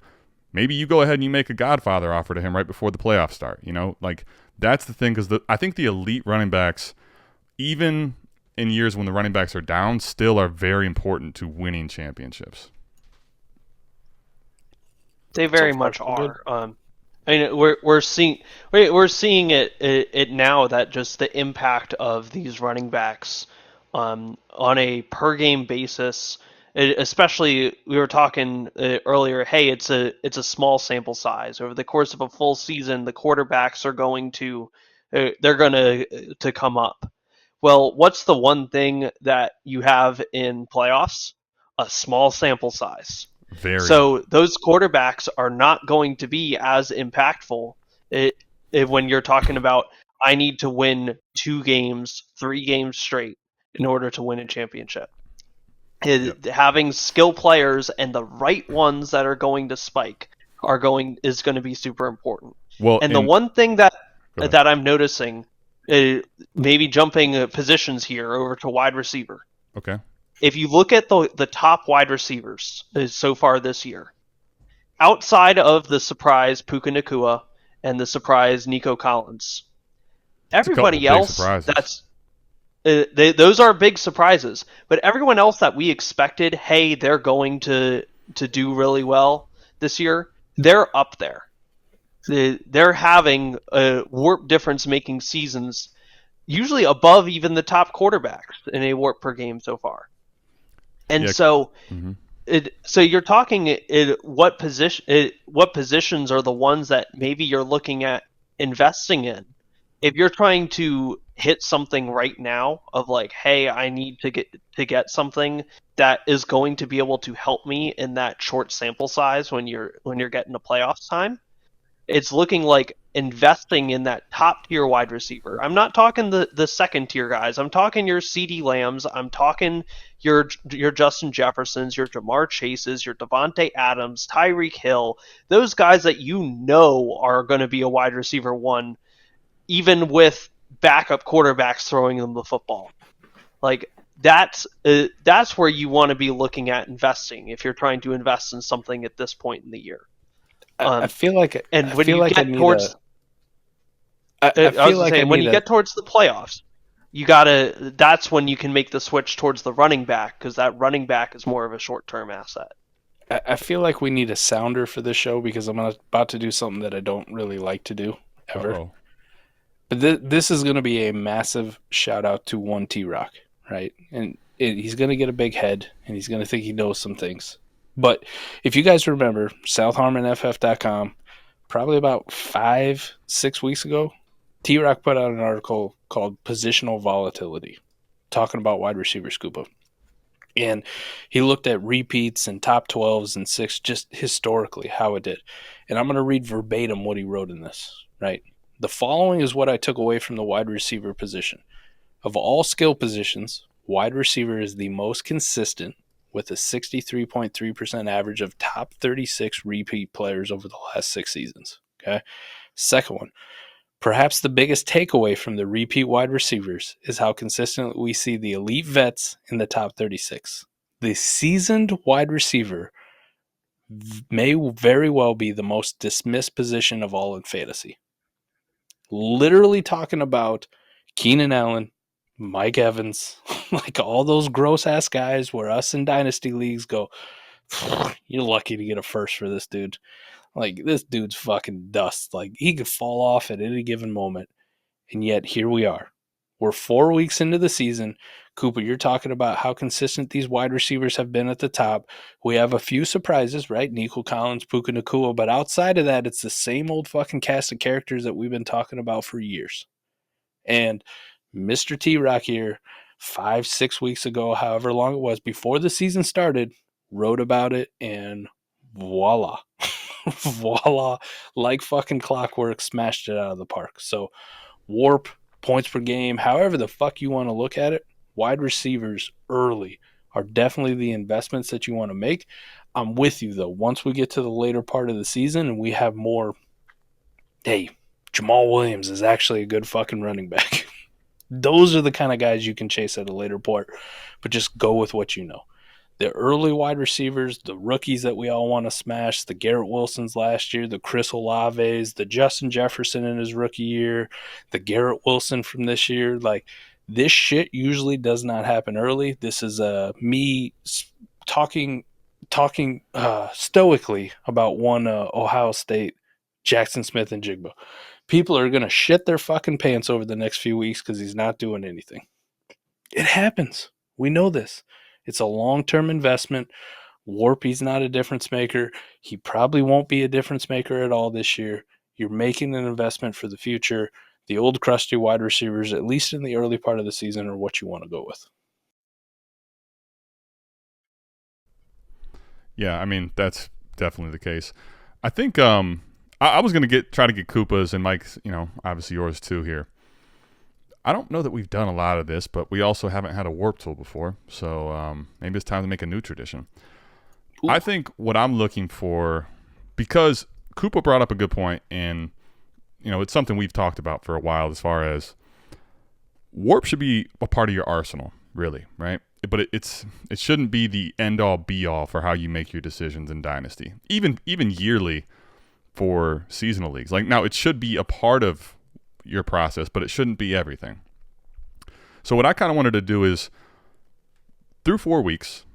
maybe you go ahead and you make a Godfather offer to him right before the playoffs start. Like, that's the thing, because I think the elite running backs, even in years when the running backs are down, still are very important to winning championships. They very much are. I mean, we're seeing it now, that just the impact of these running backs on a per game basis. Especially, we were talking earlier. Hey, it's a small sample size. Over the course of a full season, the quarterbacks are going to come up. Well, what's the one thing that you have in playoffs? A small sample size. So those quarterbacks are not going to be as impactful when you're talking about, I need to win 2 games, 3 games straight in order to win a championship. Having skill players and the right ones that are going to spike is going to be super important. Well, and the one thing that I'm noticing, maybe jumping positions here over to wide receiver. Okay. If you look at the top wide receivers so far this year, outside of the surprise Puka Nacua and the surprise Nico Collins, everybody else those are big surprises. But everyone else that we expected, hey, they're going to do really well this year, they're up there. They're having WoRP difference making seasons, usually above even the top quarterbacks in a WoRP per game so far. And so you're talking what positions are the ones that maybe you're looking at investing in. If you're trying to hit something right now of like, hey, I need to get something that is going to be able to help me in that short sample size when you're getting to playoffs time, it's looking like investing in that top tier wide receiver. I'm not talking the second tier guys. I'm talking your CeeDee Lambs. I'm talking your Justin Jeffersons, your Jamar Chases, your Devontae Adams, Tyreek Hill. Those guys that you know are going to be a wide receiver one, even with backup quarterbacks throwing them the football. Like that's where you want to be looking at investing if you're trying to invest in something at this point in the year. I feel like And I when feel you like get I need towards a. I feel like I when need you a. get towards the playoffs, you gotta. That's when you can make the switch towards the running back because that running back is more of a short-term asset. I feel like we need a sounder for this show because I'm about to do something that I don't really like to do ever. Uh-oh. But this is going to be a massive shout out to one T-Rock, right? And he's going to get a big head and he's going to think he knows some things. But if you guys remember, SouthHarmonFF.com, probably about 5-6 weeks ago, T-Rock put out an article called Positional Volatility, talking about wide receiver Koopa. And he looked at repeats and top 12s and 6 just historically how it did. And I'm going to read verbatim what he wrote in this, right? The following is what I took away from the wide receiver position. Of all skill positions, wide receiver is the most consistent with a 63.3% average of top 36 repeat players over the last 6 seasons. Okay. Second one, perhaps the biggest takeaway from the repeat wide receivers is how consistently we see the elite vets in the top 36. The seasoned wide receiver may very well be the most dismissed position of all in fantasy. Literally talking about Keenan Allen, Mike Evans, like all those gross ass guys where us in dynasty leagues go, you're lucky to get a first for this dude. Like this dude's fucking dust. Like he could fall off at any given moment. And yet here we are. We're 4 weeks into the season. Koopa, you're talking about how consistent these wide receivers have been at the top. We have a few surprises, right? Nico Collins, Puka Nacua. But outside of that, it's the same old fucking cast of characters that we've been talking about for years. And Mr. T-Rock here, 5-6 weeks ago, however long it was, before the season started, wrote about it, and voila. Voila. Like fucking clockwork, smashed it out of the park. So WoRP, points per game, however the fuck you want to look at it, wide receivers early are definitely the investments that you want to make. I'm with you, though. Once we get to the later part of the season and we have more, hey, Jamal Williams is actually a good fucking running back. Those are the kind of guys you can chase at a later part, but just go with what you know. The early wide receivers, the rookies that we all want to smash, the Garrett Wilsons last year, the Chris Olaves, the Justin Jefferson in his rookie year, the Garrett Wilson from this year. Like, this shit usually does not happen early. This is me talking stoically about one Ohio State, Jaxon Smith-Njigba. People are going to shit their fucking pants over the next few weeks because he's not doing anything. It happens. We know this. It's a long-term investment. WoRP's not a difference maker. He probably won't be a difference maker at all this year. You're making an investment for the future. The old crusty wide receivers, at least in the early part of the season, are what you want to go with. Yeah, I mean, that's definitely the case. I think I was going to try to get Koopa's and Mike's, obviously yours too here. I don't know that we've done a lot of this, but we also haven't had a WoRP tool before, so maybe it's time to make a new tradition. Ooh. I think what I'm looking for, because Koopa brought up a good point, and it's something we've talked about for a while as far as WoRP should be a part of your arsenal, really, right? But it shouldn't be the end-all, be-all for how you make your decisions in Dynasty, even yearly for seasonal leagues. Like, now, it should be a part of your process, but it shouldn't be everything. So what I kind of wanted to do is, through 4 weeks,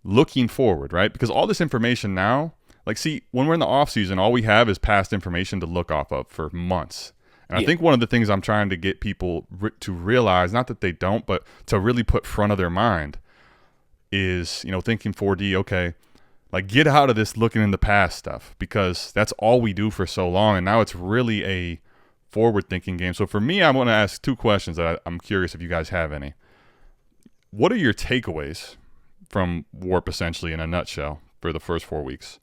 looking forward, right? Because all this information now, when we're in the off season, all we have is past information to look off of for months. And I think one of the things I'm trying to get people to realize, not that they don't, but to really put front of their mind is, thinking 4D, okay, get out of this looking in the past stuff, because that's all we do for so long. And now it's really a forward-thinking game. So for me, I want to ask 2 questions that I'm curious if you guys have any. What are your takeaways from WoRP, essentially, in a nutshell, for the first 4 weeks?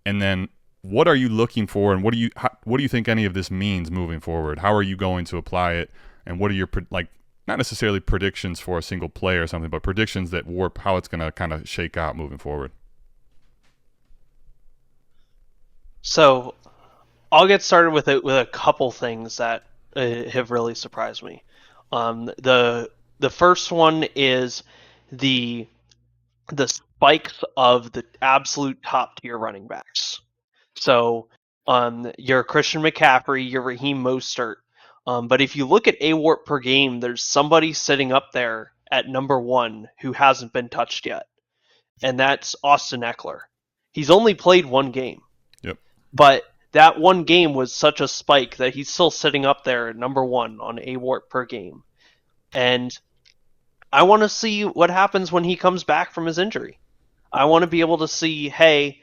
And then what are you looking for, and what do you think any of this means moving forward? How are you going to apply it, and what are your not necessarily predictions for a single player or something, but predictions that WoRP how it's going to kind of shake out moving forward? So I'll get started with a couple things that have really surprised me. The first one is the spikes of the absolute top tier running backs. So your Christian McCaffrey, your Raheem Mostert. But if you look at AWARP per game, there's somebody sitting up there at number 1 who hasn't been touched yet. And that's Austin Eckler. He's only played one game. Yep. But that one game was such a spike that he's still sitting up there at number 1 on AWARP per game. And I want to see what happens when he comes back from his injury. I want to be able to see, hey,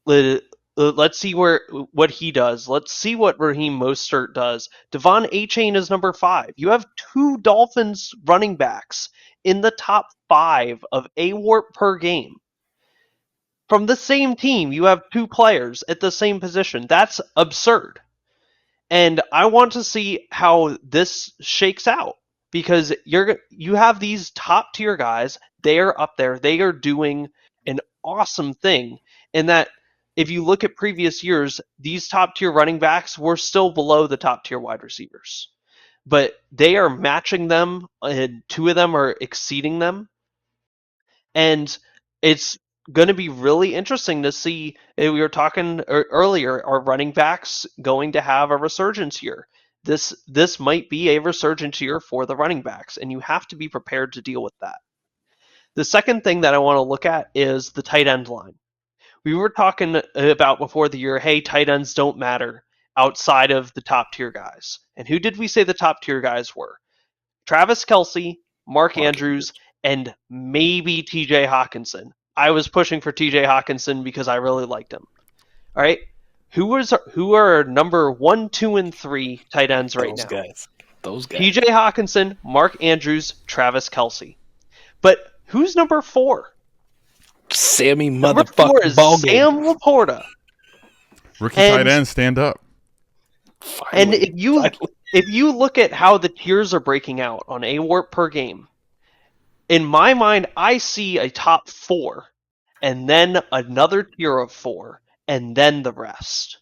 let's see what he does. Let's see what Raheem Mostert does. Devon Achane is number 5. You have 2 Dolphins running backs in the top 5 of AWARP per game. From the same team, you have 2 players at the same position. That's absurd. And I want to see how this shakes out, because you have these top tier guys. They are up there. They are doing an awesome thing. And that if you look at previous years, these top tier running backs were still below the top tier wide receivers. But they are matching them, and 2 of them are exceeding them. And it's going to be really interesting to see. We were talking earlier, are running backs going to have a resurgence year? This might be a resurgence year for the running backs, and you have to be prepared to deal with that. The second thing that I want to look at is the tight end line. We were talking about before the year, hey, tight ends don't matter outside of the top tier guys. And who did we say the top tier guys were? Travis Kelce, Mark Andrews, and maybe TJ Hawkinson. I was pushing for TJ Hawkinson because I really liked him. All right. Who are number 1, 2, and 3 tight ends right now? Those guys. TJ Hawkinson, Mark Andrews, Travis Kelce. But who's number 4? Sammy Number 4 is Ballgame. Sam LaPorta. Rookie tight end, stand up. And if you look at how the tiers are breaking out on AWARP per game, in my mind, I see a top 4, and then another tier of 4, and then the rest.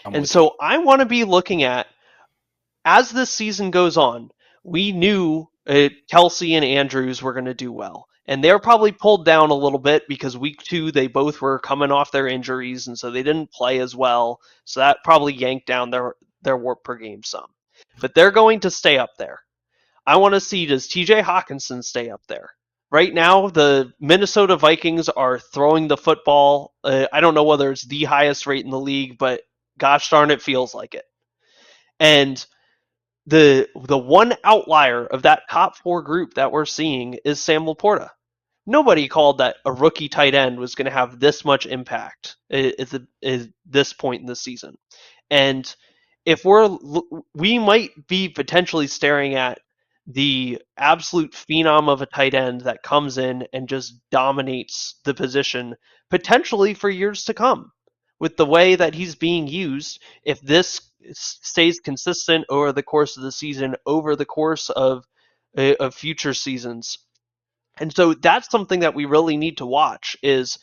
And so I want to be looking at, as this season goes on, we knew Kelce and Andrews were going to do well. And they're probably pulled down a little bit because week 2, they both were coming off their injuries, and so they didn't play as well. So that probably yanked down their WARP per game some. But they're going to stay up there. I want to see, does TJ Hawkinson stay up there? Right now, the Minnesota Vikings are throwing the football. I don't know whether it's the highest rate in the league, but gosh darn, it feels like it. And the one outlier of that top 4 group that we're seeing is Sam LaPorta. Nobody called that a rookie tight end was going to have this much impact at this point in the season. And if we might be potentially staring at the absolute phenom of a tight end that comes in and just dominates the position potentially for years to come. With the way that he's being used, if this stays consistent over the course of the season, over the course of future seasons. And so that's something that we really need to watch, is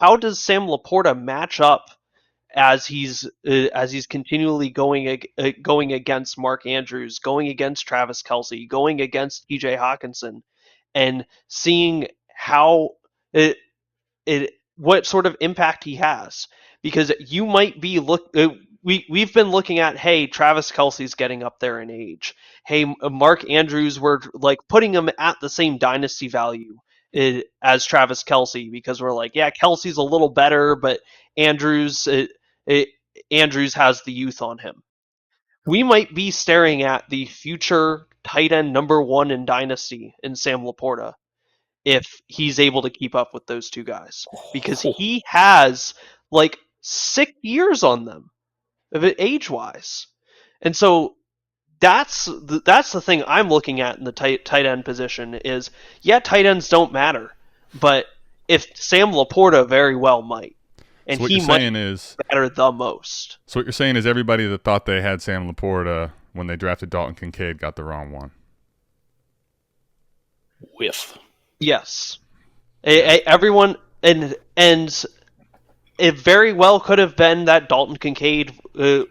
how does Sam LaPorta match up as he's continually going against Mark Andrews, going against Travis Kelce, going against TJ Hawkinson, and seeing how what sort of impact he has. Because you might be we've been looking at, hey, Travis Kelce's getting up there in age. Hey, Mark Andrews, we're like putting him at the same dynasty value as Travis Kelce, because we're like, yeah, Kelce's a little better, but Andrews has the youth on him. We might be staring at the future tight end number 1 in dynasty in Sam LaPorta if he's able to keep up with those 2 guys, because he has like 6 years on them of it age-wise. And so that's the thing I'm looking at in the tight end position is, yeah, tight ends don't matter, but if Sam LaPorta very well might. and So what he you're might saying is, matter the most. so what you're saying is everybody that thought they had Sam LaPorta when they drafted Dalton Kincaid got the wrong one. Whiff. Yes, everyone, and it very well could have been that Dalton Kincaid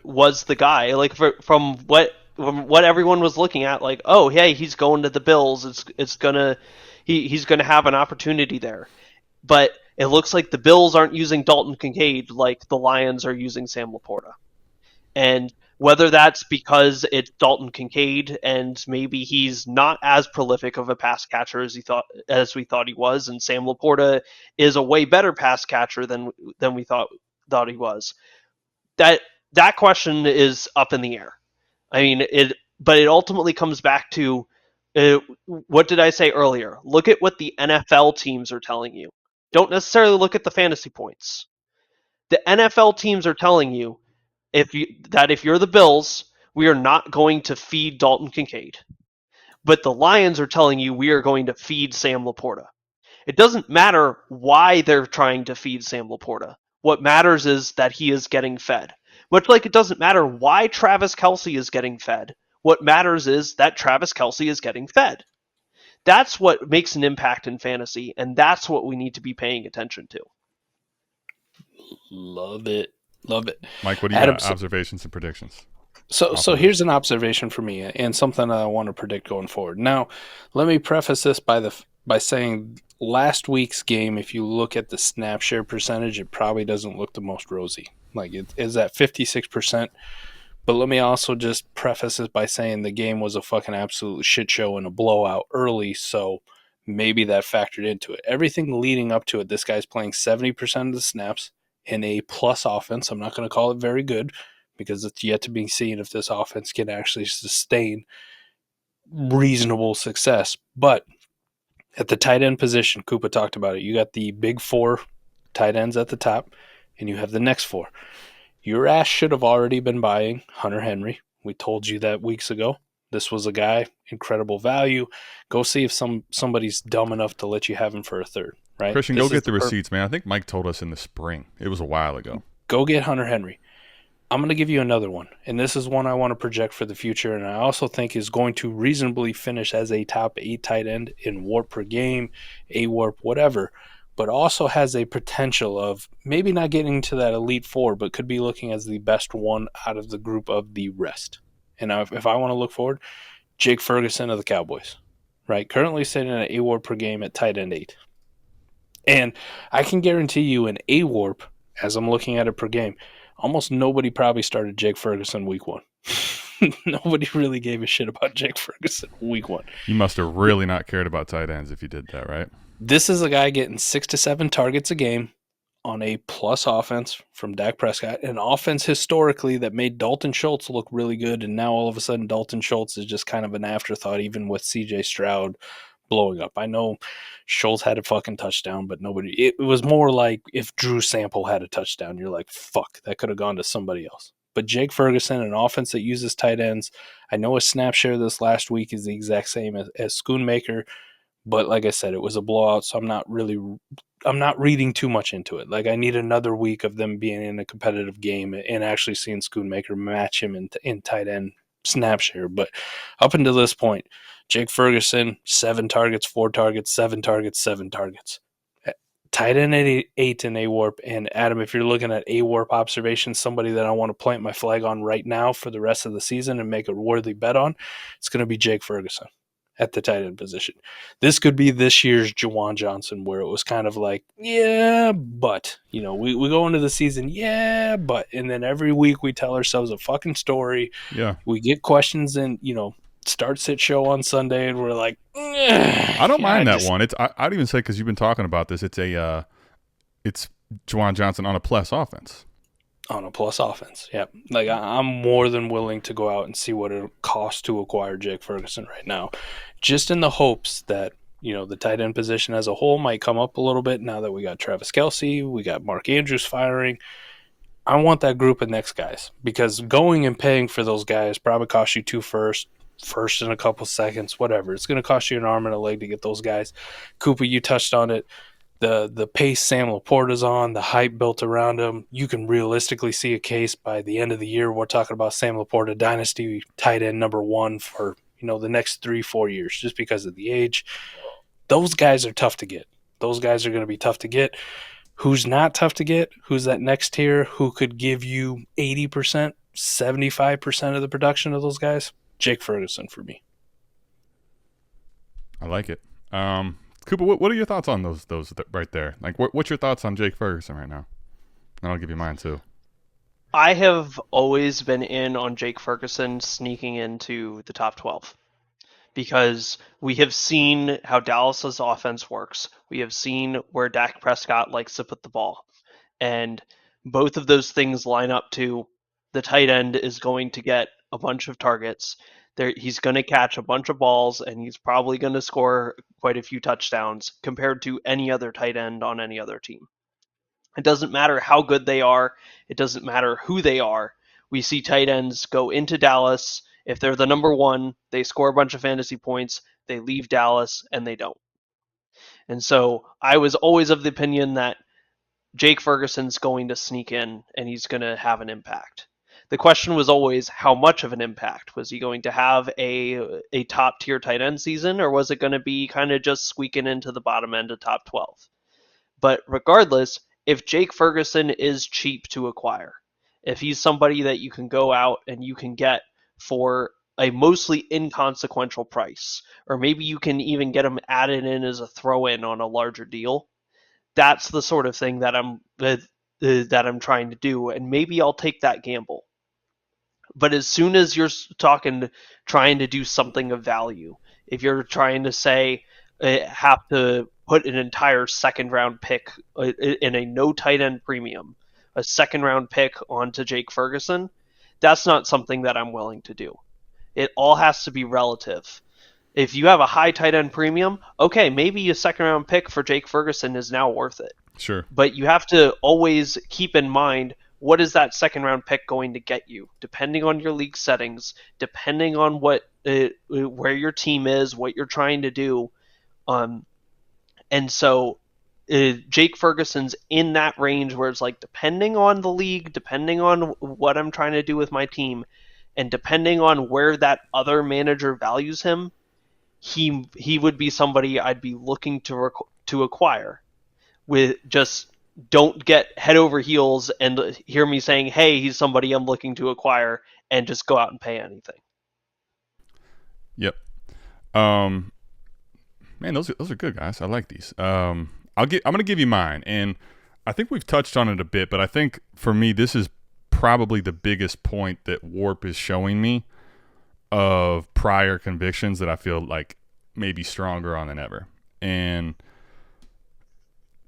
was the guy. Like from what everyone was looking at, like, oh, hey, he's going to the Bills. He's gonna have an opportunity there. But it looks like the Bills aren't using Dalton Kincaid like the Lions are using Sam LaPorta. And whether that's because it's Dalton Kincaid and maybe he's not as prolific of a pass catcher as we thought he was, and Sam LaPorta is a way better pass catcher than we thought he was. That question is up in the air. I mean, but it ultimately comes back to what did I say earlier? Look at what the NFL teams are telling you. Don't necessarily look at the fantasy points. The NFL teams are telling you if you're the Bills, we are not going to feed Dalton Kincaid. But the Lions are telling you we are going to feed Sam LaPorta. It doesn't matter why they're trying to feed Sam LaPorta. What matters is that he is getting fed. Much like it doesn't matter why Travis Kelce is getting fed. What matters is that Travis Kelce is getting fed. That's what makes an impact in fantasy, and that's what we need to be paying attention to. Love it. Love it. Mike, what do you got? Observations and predictions? So here's an observation for me and something that I want to predict going forward. Now, let me preface this by saying last week's game, if you look at the snap share percentage, it probably doesn't look the most rosy. Like it is at 56%. But let me also just preface this by saying the game was a fucking absolute shit show and a blowout early, so maybe that factored into it. Everything leading up to it, this guy's playing 70% of the snaps in a plus offense. I'm not going to call it very good because it's yet to be seen if this offense can actually sustain reasonable success. But at the tight end position, Koopa talked about it. You got the big four tight ends at the top, and you have the next four. Your ass should have already been buying Hunter Henry. We told you that weeks ago. This was a guy, incredible value. Go see if somebody's dumb enough to let you have him for a third, right? Christian, go get the receipts, man. I think Mike told us in the spring. It was a while ago. Go get Hunter Henry. I'm going to give you another one, and this is one I want to project for the future, and I also think is going to reasonably finish as a top 8 tight end in WoRP per game, WoRP, whatever, but also has a potential of maybe not getting to that elite 4, but could be looking as the best one out of the group of the rest. And if I want to look forward, Jake Ferguson of the Cowboys, right? Currently sitting at WoRP per game at tight end 8. And I can guarantee you in WoRP, as I'm looking at it per game, almost nobody probably started Jake Ferguson week 1. Nobody really gave a shit about Jake Ferguson week 1. You must have really not cared about tight ends if you did that, right? This is a guy getting 6 to 7 targets a game on a plus offense from Dak Prescott, an offense historically that made Dalton Schultz look really good, and now all of a sudden Dalton Schultz is just kind of an afterthought, even with C.J. Stroud blowing up. I know Schultz had a fucking touchdown, but it was more like if Drew Sample had a touchdown, you're like, fuck, that could have gone to somebody else. But Jake Ferguson, an offense that uses tight ends, I know his snap share this last week is the exact same as Schoonmaker, but like I said, it was a blowout, so I'm not reading too much into it. Like, I need another week of them being in a competitive game and actually seeing Schoonmaker match him in tight end snap share. But up until this point, Jake Ferguson, 7 targets, 4 targets, 7 targets, 7 targets. Tight end 8 in WoRP. And Adam, if you're looking at WoRP observations, somebody that I want to plant my flag on right now for the rest of the season and make a worthy bet on, it's going to be Jake Ferguson at the tight end position. This could be this year's Juwan Johnson, where it was kind of like, yeah, but, we go into the season, yeah, but, and then every week we tell ourselves a fucking story. Yeah. We get questions and, start sit show on Sunday, and we're like, I don't mind that one. I'd even say, because you've been talking about this, it's Juwan Johnson on a plus offense. On a plus offense, yeah. Like, I'm more than willing to go out and see what it costs to acquire Jake Ferguson right now, just in the hopes that, the tight end position as a whole might come up a little bit now that we got Travis Kelce, we got Mark Andrews firing. I want that group of next guys, because going and paying for those guys probably costs you 2 first in a couple seconds, whatever. It's going to cost you an arm and a leg to get those guys. Koopa, you touched on it. the pace Sam LaPorta's on, the hype built around him, you can realistically see a case by the end of the year. We're talking about Sam LaPorta Dynasty tight end number 1 for the next 3-4 years, just because of the age. Those guys are tough to get. Those guys are going to be tough to get. Who's not tough to get? Who's that next tier? Who could give you 80%, 75% of the production of those guys? Jake Ferguson for me. I like it. Koopa, what are your thoughts on those right there? Like, what's your thoughts on Jake Ferguson right now? And I'll give you mine too. I have always been in on Jake Ferguson sneaking into the top 12 because we have seen how Dallas's offense works. We have seen where Dak Prescott likes to put the ball. And both of those things line up to the tight end is going to get a bunch of targets. He's going to catch a bunch of balls, and he's probably going to score quite a few touchdowns compared to any other tight end on any other team. It doesn't matter how good they are. It doesn't matter who they are. We see tight ends go into Dallas. If they're the number 1, they score a bunch of fantasy points. They leave Dallas, and they don't. And so I was always of the opinion that Jake Ferguson's going to sneak in, and he's going to have an impact. The question was always how much of an impact. Was he going to have a top tier tight end season, or was it going to be kind of just squeaking into the bottom end of top 12? But regardless, if Jake Ferguson is cheap to acquire, if he's somebody that you can go out and you can get for a mostly inconsequential price, or maybe you can even get him added in as a throw-in on a larger deal, that's the sort of thing that I'm trying to do, and maybe I'll take that gamble. But as soon as you're trying to do something of value, if you're trying to say have to put an entire second-round pick in a no tight end premium, a second-round pick onto Jake Ferguson, that's not something that I'm willing to do. It all has to be relative. If you have a high tight end premium, okay, maybe a second-round pick for Jake Ferguson is now worth it. Sure. But you have to always keep in mind, what is that second-round pick going to get you, depending on your league settings, depending on where your team is, what you're trying to do. And so Jake Ferguson's in that range where it's like, depending on the league, depending on what I'm trying to do with my team, and depending on where that other manager values him, he would be somebody I'd be looking to acquire. With just don't get head over heels and hear me saying, hey, he's somebody I'm looking to acquire, and just go out and pay anything. Yep. Man, those are good, guys. I like these. I'm going to give you mine, and I think we've touched on it a bit, but I think for me this is probably the biggest point that WoRP is showing me of prior convictions that I feel like maybe stronger on than ever. And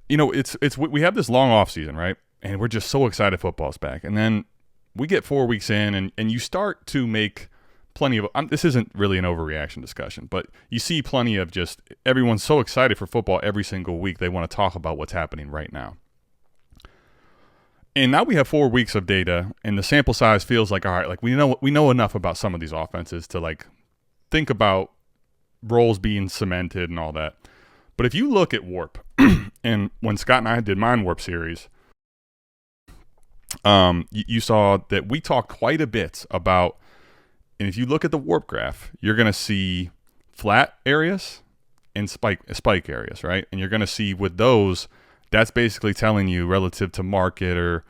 we have this long off season, right? And we're just so excited football's back. And then we get 4 weeks in, and you start to make plenty of this isn't really an overreaction discussion, but you see plenty of just everyone's so excited for football every single week. They want to talk about what's happening right now. And now we have 4 weeks of data, and the sample size feels like, all right, like we know enough about some of these offenses to like think about roles being cemented and all that. But if you look at WoRP, and when Scott and I did mine WoRP series, you saw that we talked quite a bit about, and if you look at the WoRP graph, you're going to see flat areas and spike areas, right? And you're going to see with those, that's basically telling you relative to market or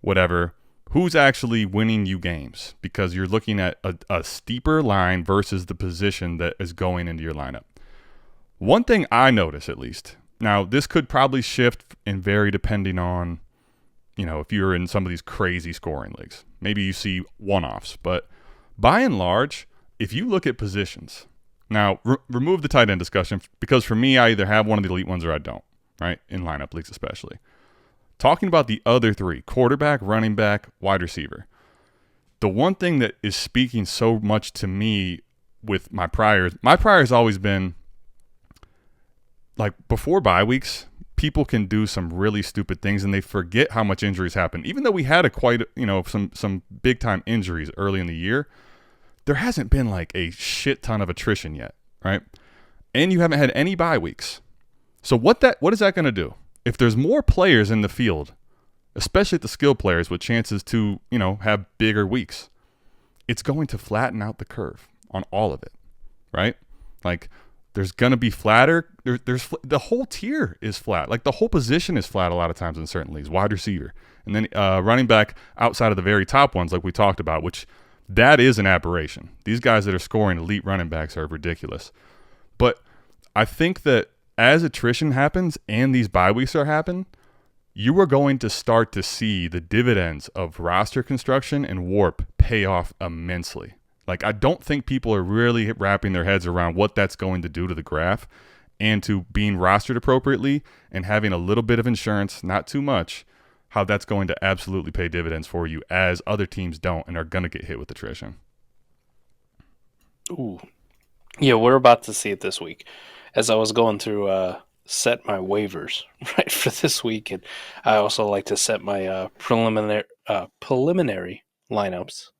whatever, who's actually winning you games, because you're looking at a steeper line versus the position that is going into your lineup. One thing I notice, at least, now this could probably shift and vary depending on, if you're in some of these crazy scoring leagues. Maybe you see one-offs, but by and large, if you look at positions, now remove the tight end discussion, because for me, I either have one of the elite ones or I don't, right? In lineup leagues especially. Talking about the other three, quarterback, running back, wide receiver. The one thing that is speaking so much to me with my priors has always been, like, before bye weeks, people can do some really stupid things and they forget how much injuries happen. Even though we had some big time injuries early in the year, there hasn't been like a shit ton of attrition yet, right? And you haven't had any bye weeks. So what is that going to do? If there's more players in the field, especially the skill players with chances to, have bigger weeks, it's going to flatten out the curve on all of it, right? Like there's going to be flatter. There's the whole tier is flat. Like the whole position is flat a lot of times in certain leagues, wide receiver. And then running back outside of the very top ones like we talked about, which that is an aberration. These guys that are scoring elite running backs are ridiculous. But I think that as attrition happens and these bye weeks are happening, you are going to start to see the dividends of roster construction and WoRP pay off immensely. Like, I don't think people are really wrapping their heads around what that's going to do to the graph and to being rostered appropriately and having a little bit of insurance, not too much, how that's going to absolutely pay dividends for you as other teams don't and are going to get hit with attrition. Ooh. Yeah, we're about to see it this week. As I was going through set my waivers right for this week, and I also like to set my preliminary lineups,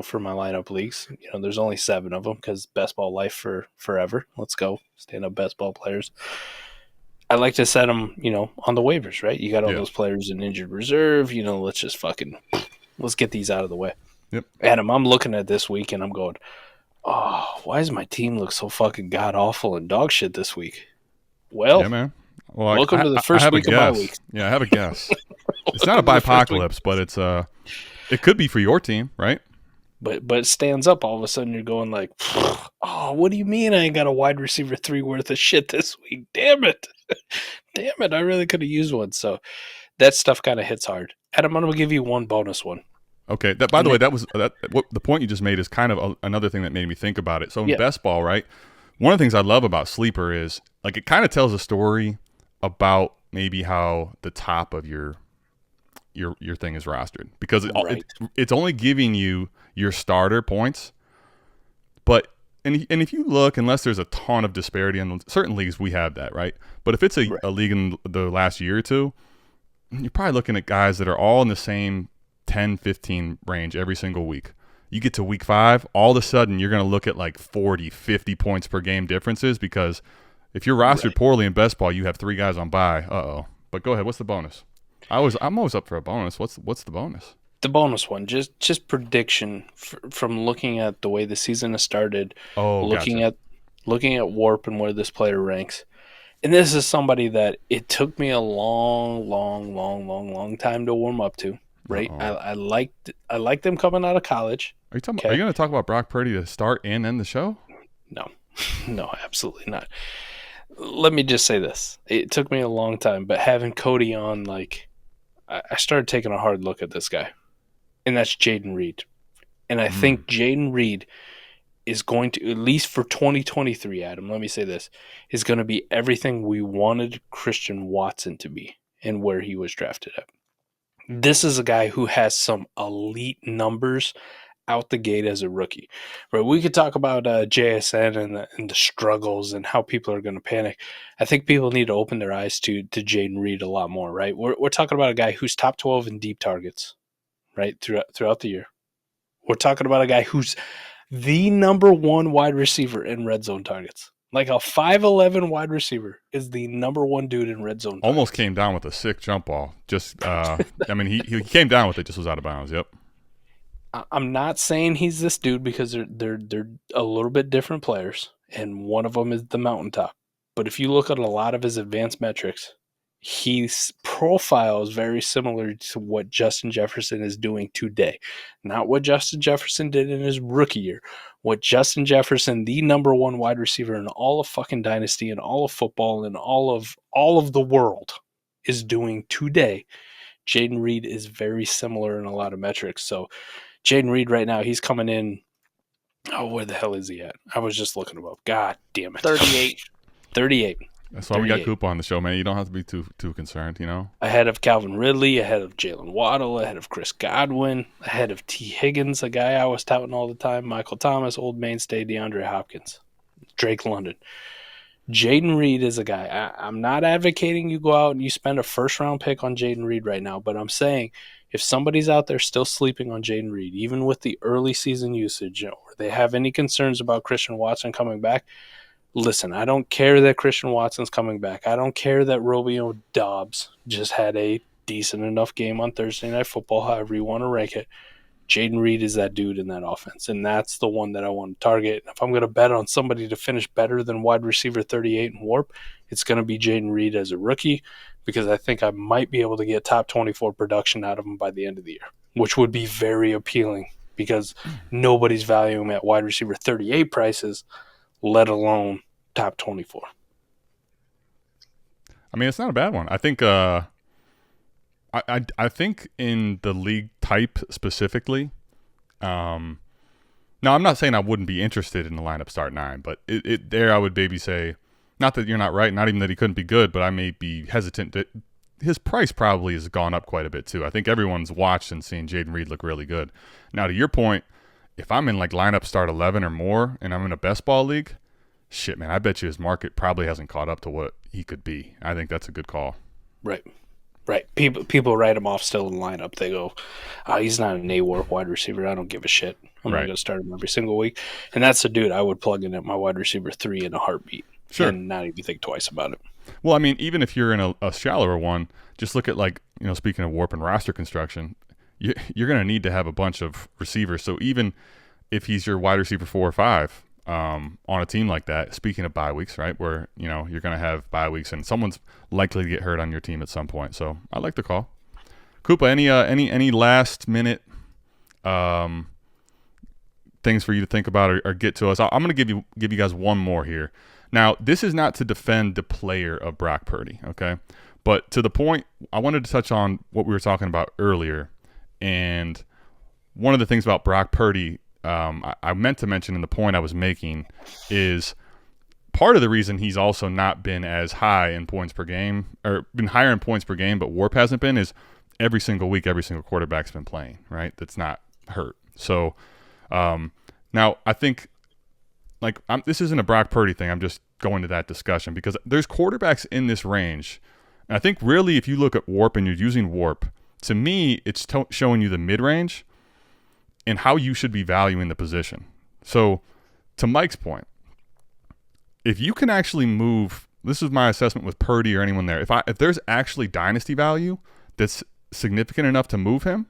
for my lineup leagues. There's only 7 of them because best ball life for forever. Let's go. Stand up best ball players. I like to set them, on the waivers, right? You got all those players in injured reserve. Let's just let's get these out of the way. Yep. Adam, I'm looking at this week and I'm going, oh, why does my team look so fucking god awful and dog shit this week? Well, yeah, man. Well, welcome to the first week of my week. Yeah, I have a guess. It's not a bipocalypse, but it could be for your team, right? But it stands up. All of a sudden, you're going like, oh, what do you mean I ain't got a wide receiver 3 worth of shit this week? Damn it. Damn it. I really could have used one. So that stuff kind of hits hard. Adam, I'm going to give you one bonus one. Okay. By the way, what the point you just made is kind of another thing that made me think about it. So in best ball, right? One of the things I love about Sleeper is like it kind of tells a story about maybe how the top of your thing is rostered because it's only giving you your starter points. But and if you look, unless there's a ton of disparity in certain leagues, we have that, right? But if it's a league in the last year or two, you're probably looking at guys that are all in the same 10, 15 range every single week. You get to week 5, all of a sudden you're going to look at like 40, 50 points per game differences because if you're rostered poorly in best ball, you have 3 guys on bye. Uh-oh. But go ahead. What's the bonus? I'm always up for a bonus. What's the bonus? The bonus one, just prediction from looking at the way the season has started, looking at WoRP and where this player ranks. And this is somebody that it took me a long time to warm up to. Right, I liked them coming out of college. Are you talking? Okay. Are you going to talk about Brock Purdy to start and end the show? No, absolutely not. Let me just say this: it took me a long time, but having Cody on, I started taking a hard look at this guy, and that's Jaden Reed. And I think Jaden Reed is going to, at least for 2023, Adam, let me say this, is going to be everything we wanted Christian Watson to be and where he was drafted at. This is a guy who has some elite numbers out the gate as a rookie. Right? We could talk about JSN and the struggles and how people are going to panic. I think people need to open their eyes to Jaden Reed a lot more, right? We're talking about a guy who's top 12 in deep targets, right, throughout the year. We're talking about a guy who's the number 1 wide receiver in red zone targets. Like a 5'11" wide receiver is the number 1 dude in red zone targets. Almost came down with a sick jump ball. Just, he came down with it, just was out of bounds. Yep. I'm not saying he's this dude because they're a little bit different players, and one of them is the mountaintop. But if you look at a lot of his advanced metrics, his profile is very similar to what Justin Jefferson is doing today. Not what Justin Jefferson did in his rookie year. What Justin Jefferson, the number 1 wide receiver in all of fucking Dynasty and all of football and all of the world is doing today. Jaden Reed is very similar in a lot of metrics. So Jaden Reed right now, he's coming in. Oh, where the hell is he at? I was just looking him up. God damn it. 38. That's why we got Koopa on the show, man. You don't have to be too concerned, Ahead of Calvin Ridley, ahead of Jalen Waddle, ahead of Chris Godwin, ahead of T. Higgins, a guy I was touting all the time, Michael Thomas, old mainstay, DeAndre Hopkins, Drake London. Jaden Reed is a guy. I'm not advocating you go out and you spend a first-round pick on Jaden Reed right now, but I'm saying if somebody's out there still sleeping on Jaden Reed, even with the early season usage, or they have any concerns about Christian Watson coming back, listen, I don't care that Christian Watson's coming back. I don't care that Romeo Doubs just had a decent enough game on Thursday Night Football, however you want to rank it. Jaden Reed is that dude in that offense, and that's the one that I want to target. If I'm going to bet on somebody to finish better than wide receiver 38 in WoRP, it's going to be Jaden Reed as a rookie, because I think I might be able to get top 24 production out of him by the end of the year, which would be very appealing because nobody's valuing him at wide receiver 38 prices, let alone top 24. I mean, it's not a bad one. I think I think in the league type specifically, now I'm not saying I wouldn't be interested in the lineup start 9, but there I would maybe say, not that you're not right, not even that he couldn't be good, but I may be hesitant. His price probably has gone up quite a bit too. I think everyone's watched and seen Jaden Reed look really good. Now, to your point, if I'm in like lineup start 11 or more and I'm in a best ball league, shit, man, I bet you his market probably hasn't caught up to what he could be. I think that's a good call. Right. People write him off still in the lineup. They go, he's not an WoRP wide receiver. I don't give a shit. I'm not going to start him every single week. And that's the dude I would plug in at my wide receiver 3 in a heartbeat. Sure. And not even think twice about it. Well, I mean, even if you're in a shallower one, just look at, like, speaking of WoRP and roster construction, you're going to need to have a bunch of receivers. So even if he's your wide receiver 4 or 5 on a team like that, speaking of bye weeks, right, where, you're going to have bye weeks and someone's likely to get hurt on your team at some point. So I like the call. Koopa, any last minute things for you to think about or get to us? I'm going to give you guys one more here. Now, this is not to defend the player of Brock Purdy, okay? But to the point, I wanted to touch on what we were talking about earlier. And one of the things about Brock Purdy, I meant to mention in the point I was making, is part of the reason he's also not been as high in points per game, or been higher in points per game, but WoRP hasn't been, is every single week, every single quarterback's been playing, right? That's not hurt. So now I think, this isn't a Brock Purdy thing. I'm just going to that discussion because there's quarterbacks in this range. And I think really if you look at WoRP and you're using WoRP, to me, it's showing you the mid-range and how you should be valuing the position. So to Mike's point, if you can actually move, this is my assessment with Purdy or anyone there, if there's actually dynasty value that's significant enough to move him,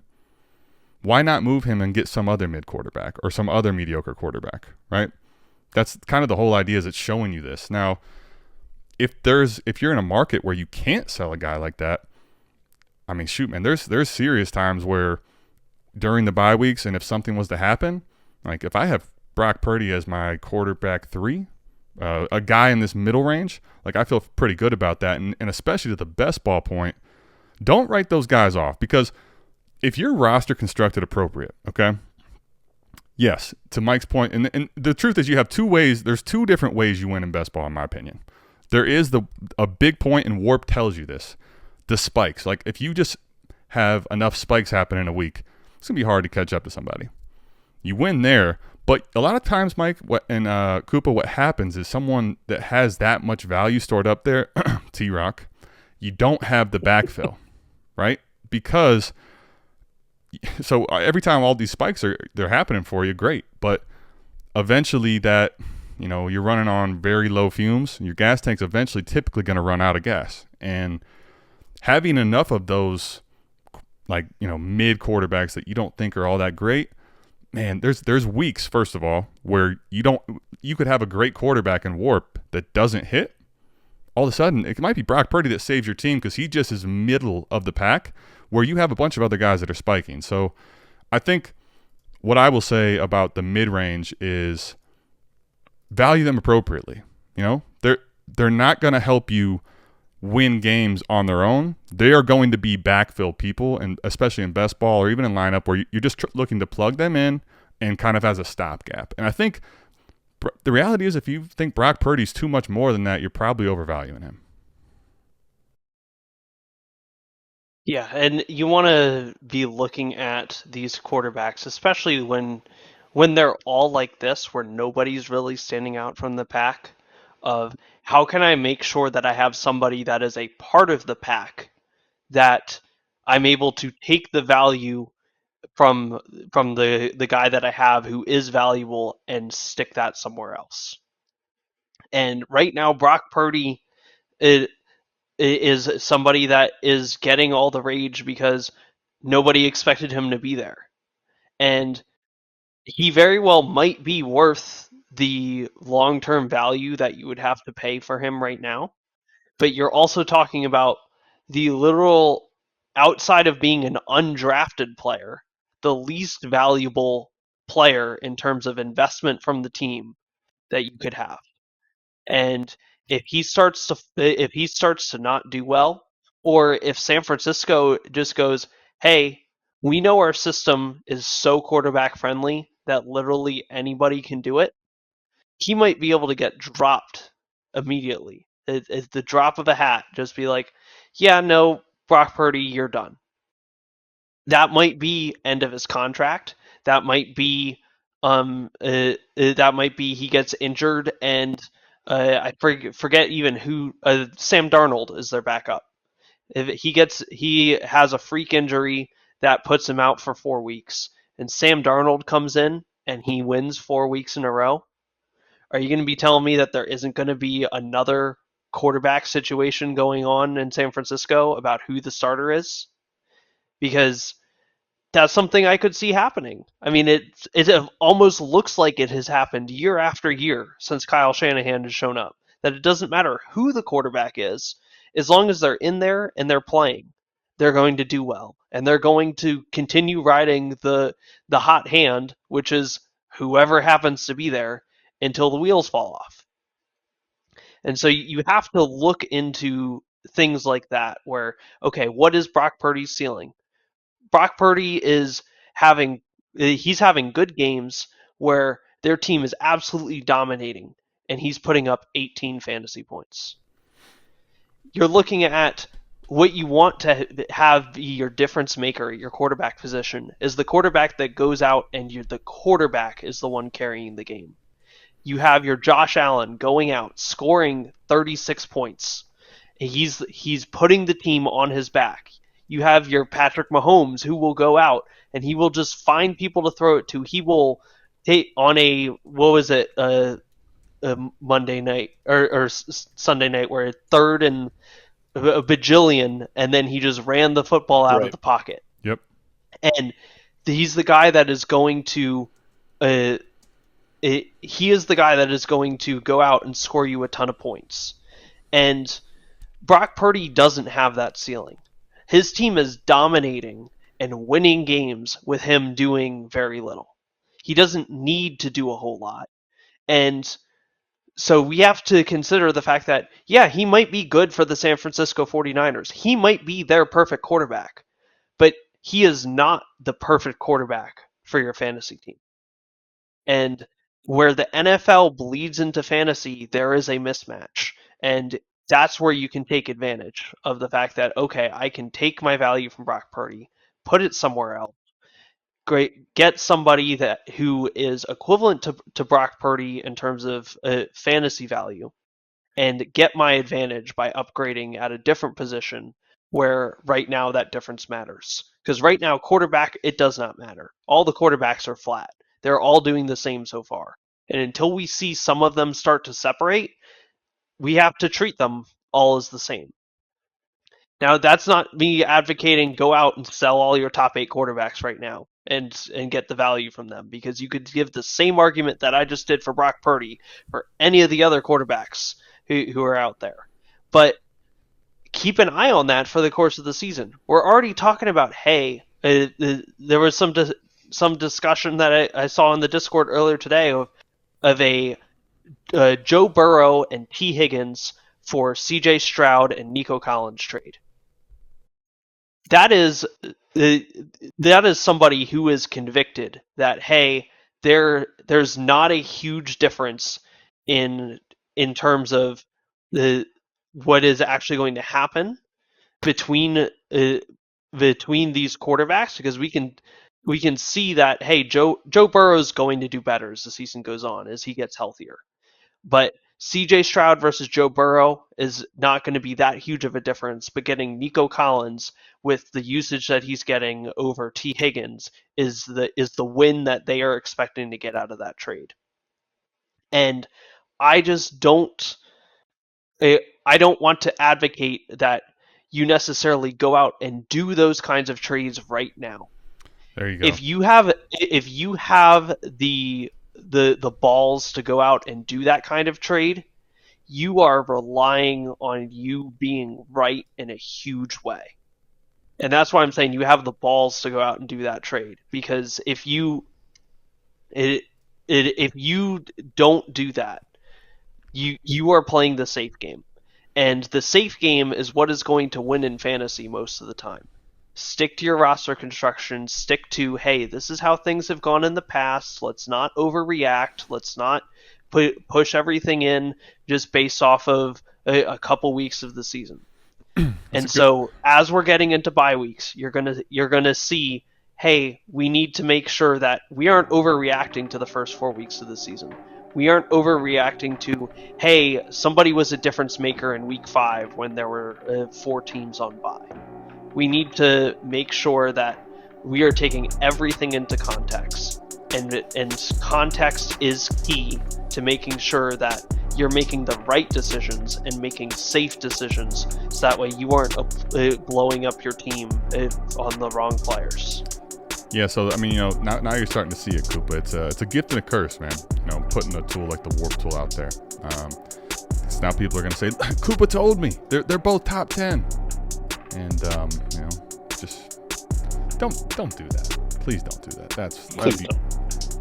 why not move him and get some other mid quarterback or some other mediocre quarterback, right? That's kind of the whole idea, is it's showing you this. Now, if you're in a market where you can't sell a guy like that, I mean, shoot, man, there's serious times where during the bye weeks, and if something was to happen, like if I have Brock Purdy as my quarterback 3, a guy in this middle range, like I feel pretty good about that. And especially to the best ball point, don't write those guys off, because if your roster constructed appropriate, okay, yes, to Mike's point, and the truth is you have two ways. There's two different ways you win in best ball, in my opinion. There is a big point, and WoRP tells you this, the spikes. Like if you just have enough spikes happen in a week, it's going to be hard to catch up to somebody. You win there, but a lot of times, Mike, Koopa, what happens is someone that has that much value stored up there, T-Rock, you don't have the backfill, right? Because so every time all these spikes they're happening for you, great, but eventually that, you're running on very low fumes, your gas tank's eventually typically going to run out of gas. And having enough of those, mid quarterbacks that you don't think are all that great, man, there's weeks, first of all, where you could have a great quarterback in WoRP that doesn't hit. All of a sudden, it might be Brock Purdy that saves your team because he just is middle of the pack, where you have a bunch of other guys that are spiking. So I think what I will say about the mid-range is value them appropriately. They're not going to help you win games on their own. They are going to be backfill people, and especially in best ball or even in lineup where you're just looking to plug them in and kind of as a stopgap. And I think the reality is if you think Brock Purdy's too much more than that, you're probably overvaluing him. Yeah, and you want to be looking at these quarterbacks, especially when they're all like this, where nobody's really standing out from the pack, of how can I make sure that I have somebody that is a part of the pack, that I'm able to take the value from the guy that I have who is valuable and stick that somewhere else. And right now, Brock Purdy is somebody that is getting all the rage because nobody expected him to be there. And he very well might be worth the long-term value that you would have to pay for him right now. But you're also talking about the literal, outside of being an undrafted player, the least valuable player in terms of investment from the team that you could have. And if he starts to not do well, or if San Francisco just goes, "Hey, we know our system is so quarterback friendly that literally anybody can do it," he might be able to get dropped immediately. It's the drop of a hat. Just be like, "Yeah, no, Brock Purdy, you're done." That might be end of his contract. That might be he gets injured and I forget even who Sam Darnold is their backup. If he has a freak injury that puts him out for 4 weeks, and Sam Darnold comes in and he wins 4 weeks in a row, are you going to be telling me that there isn't going to be another quarterback situation going on in San Francisco about who the starter is? Because that's something I could see happening. I mean, it almost looks like it has happened year after year since Kyle Shanahan has shown up. That it doesn't matter who the quarterback is, as long as they're in there and they're playing, they're going to do well, and they're going to continue riding the hot hand, which is whoever happens to be there, until the wheels fall off. And so you have to look into things like that, where okay, what is Brock Purdy's ceiling? Brock Purdy is having good games where their team is absolutely dominating and he's putting up 18 fantasy points. You're looking at what you want to have be your difference maker at your quarterback position is the quarterback that goes out and the quarterback is the one carrying the game. You have your Josh Allen going out, scoring 36 points. He's putting the team on his back. You have your Patrick Mahomes who will go out and he will just find people to throw it to. He will take on a Monday night or Sunday night where third and a bajillion, and then he just ran the football out of the pocket. Yep. And he's the guy that is going to he is the guy that is going to go out and score you a ton of points. And Brock Purdy doesn't have that ceiling. His team is dominating and winning games with him doing very little. He doesn't need to do a whole lot. And so we have to consider the fact that, yeah, he might be good for the San Francisco 49ers. He might be their perfect quarterback. But he is not the perfect quarterback for your fantasy team. And where the NFL bleeds into fantasy, there is a mismatch. And that's where you can take advantage of the fact that, okay, I can take my value from Brock Purdy, put it somewhere else. Great, get somebody who is equivalent to Brock Purdy in terms of fantasy value, and get my advantage by upgrading at a different position where right now that difference matters. Because right now, quarterback, it does not matter. All the quarterbacks are flat. They're all doing the same so far. And until we see some of them start to separate, we have to treat them all as the same. Now, that's not me advocating go out and sell all your top 8 quarterbacks right now and get the value from them, because you could give the same argument that I just did for Brock Purdy for any of the other quarterbacks who are out there. But keep an eye on that for the course of the season. We're already talking about, hey, there was some discussion that I saw in the Discord earlier today of a Joe Burrow and T. Higgins for C.J. Stroud and Nico Collins trade. That is somebody who is convicted that, hey, there's not a huge difference in terms of what is actually going to happen between these quarterbacks, because we can see that, hey, Joe Burrow is going to do better as the season goes on, as he gets healthier. But CJ Stroud versus Joe Burrow is not going to be that huge of a difference, but getting Nico Collins with the usage that he's getting over T. Higgins is the win that they are expecting to get out of that trade. And I just don't. I don't want to advocate that you necessarily go out and do those kinds of trades right now. There you go. If you have the balls to go out and do that kind of trade, you are relying on you being right in a huge way. And that's why I'm saying you have the balls to go out and do that trade. Because if you don't do that, you are playing the safe game. And the safe game is what is going to win in fantasy most of the time. Stick to your roster construction. Stick to, hey, this is how things have gone in the past. Let's not overreact. Let's not push everything in just based off of a couple weeks of the season. And so as we're getting into bye weeks, you're gonna see, hey, we need to make sure that we aren't overreacting to the first 4 weeks of the season. We aren't overreacting to, hey, somebody was a difference maker in week 5 when there were 4 teams on bye. We need to make sure that we are taking everything into context. And context is key to making sure that you're making the right decisions and making safe decisions, so that way you aren't blowing up your team on the wrong players. Yeah, so I mean, now you're starting to see it, Koopa. It's a gift and a curse, man. Putting a tool like the WoRP tool out there. So now people are going to say, Koopa told me they're both top 10, and just don't do that. Please don't do that.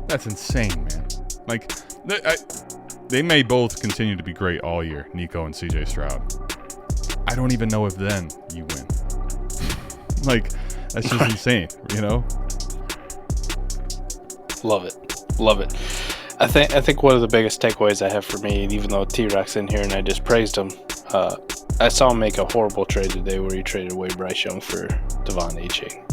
That's insane, man. Like they may both continue to be great all year, Nico and CJ Stroud. I don't even know if then you win. Like, that's just insane, Love it. I think one of the biggest takeaways I have for me, and even though T-Rock's in here and I just praised him, I saw him make a horrible trade today where he traded away Bryce Young for DeVonta A-Chain.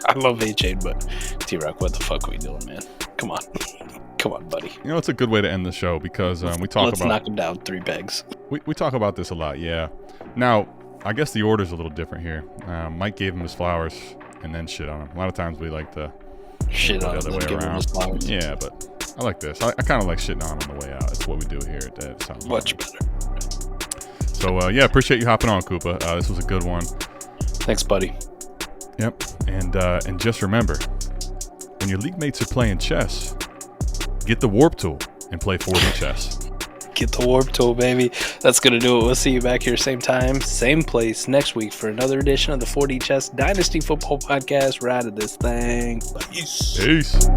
I love A-Chain, but T-Rock, what the fuck are we doing, man? Come on, buddy. It's a good way to end the show because let's knock him down 3 pegs. We talk about this a lot, yeah. Now, I guess the order's a little different here. Mike gave him his flowers and then shit on him. A lot of times we like to shit on him and give him his flowers. Yeah, but I like this. I kind of like shitting on him on the way out. That's what we do here at Dead Sound. Much better. So, appreciate you hopping on, Koopa. This was a good one. Thanks, buddy. Yep. And just remember, when your league mates are playing chess, get the WoRP tool and play 4D chess. Get the WoRP tool, baby. That's going to do it. We'll see you back here same time, same place next week for another edition of the 4D Chess Dynasty Football Podcast. We're out of this thing. Peace.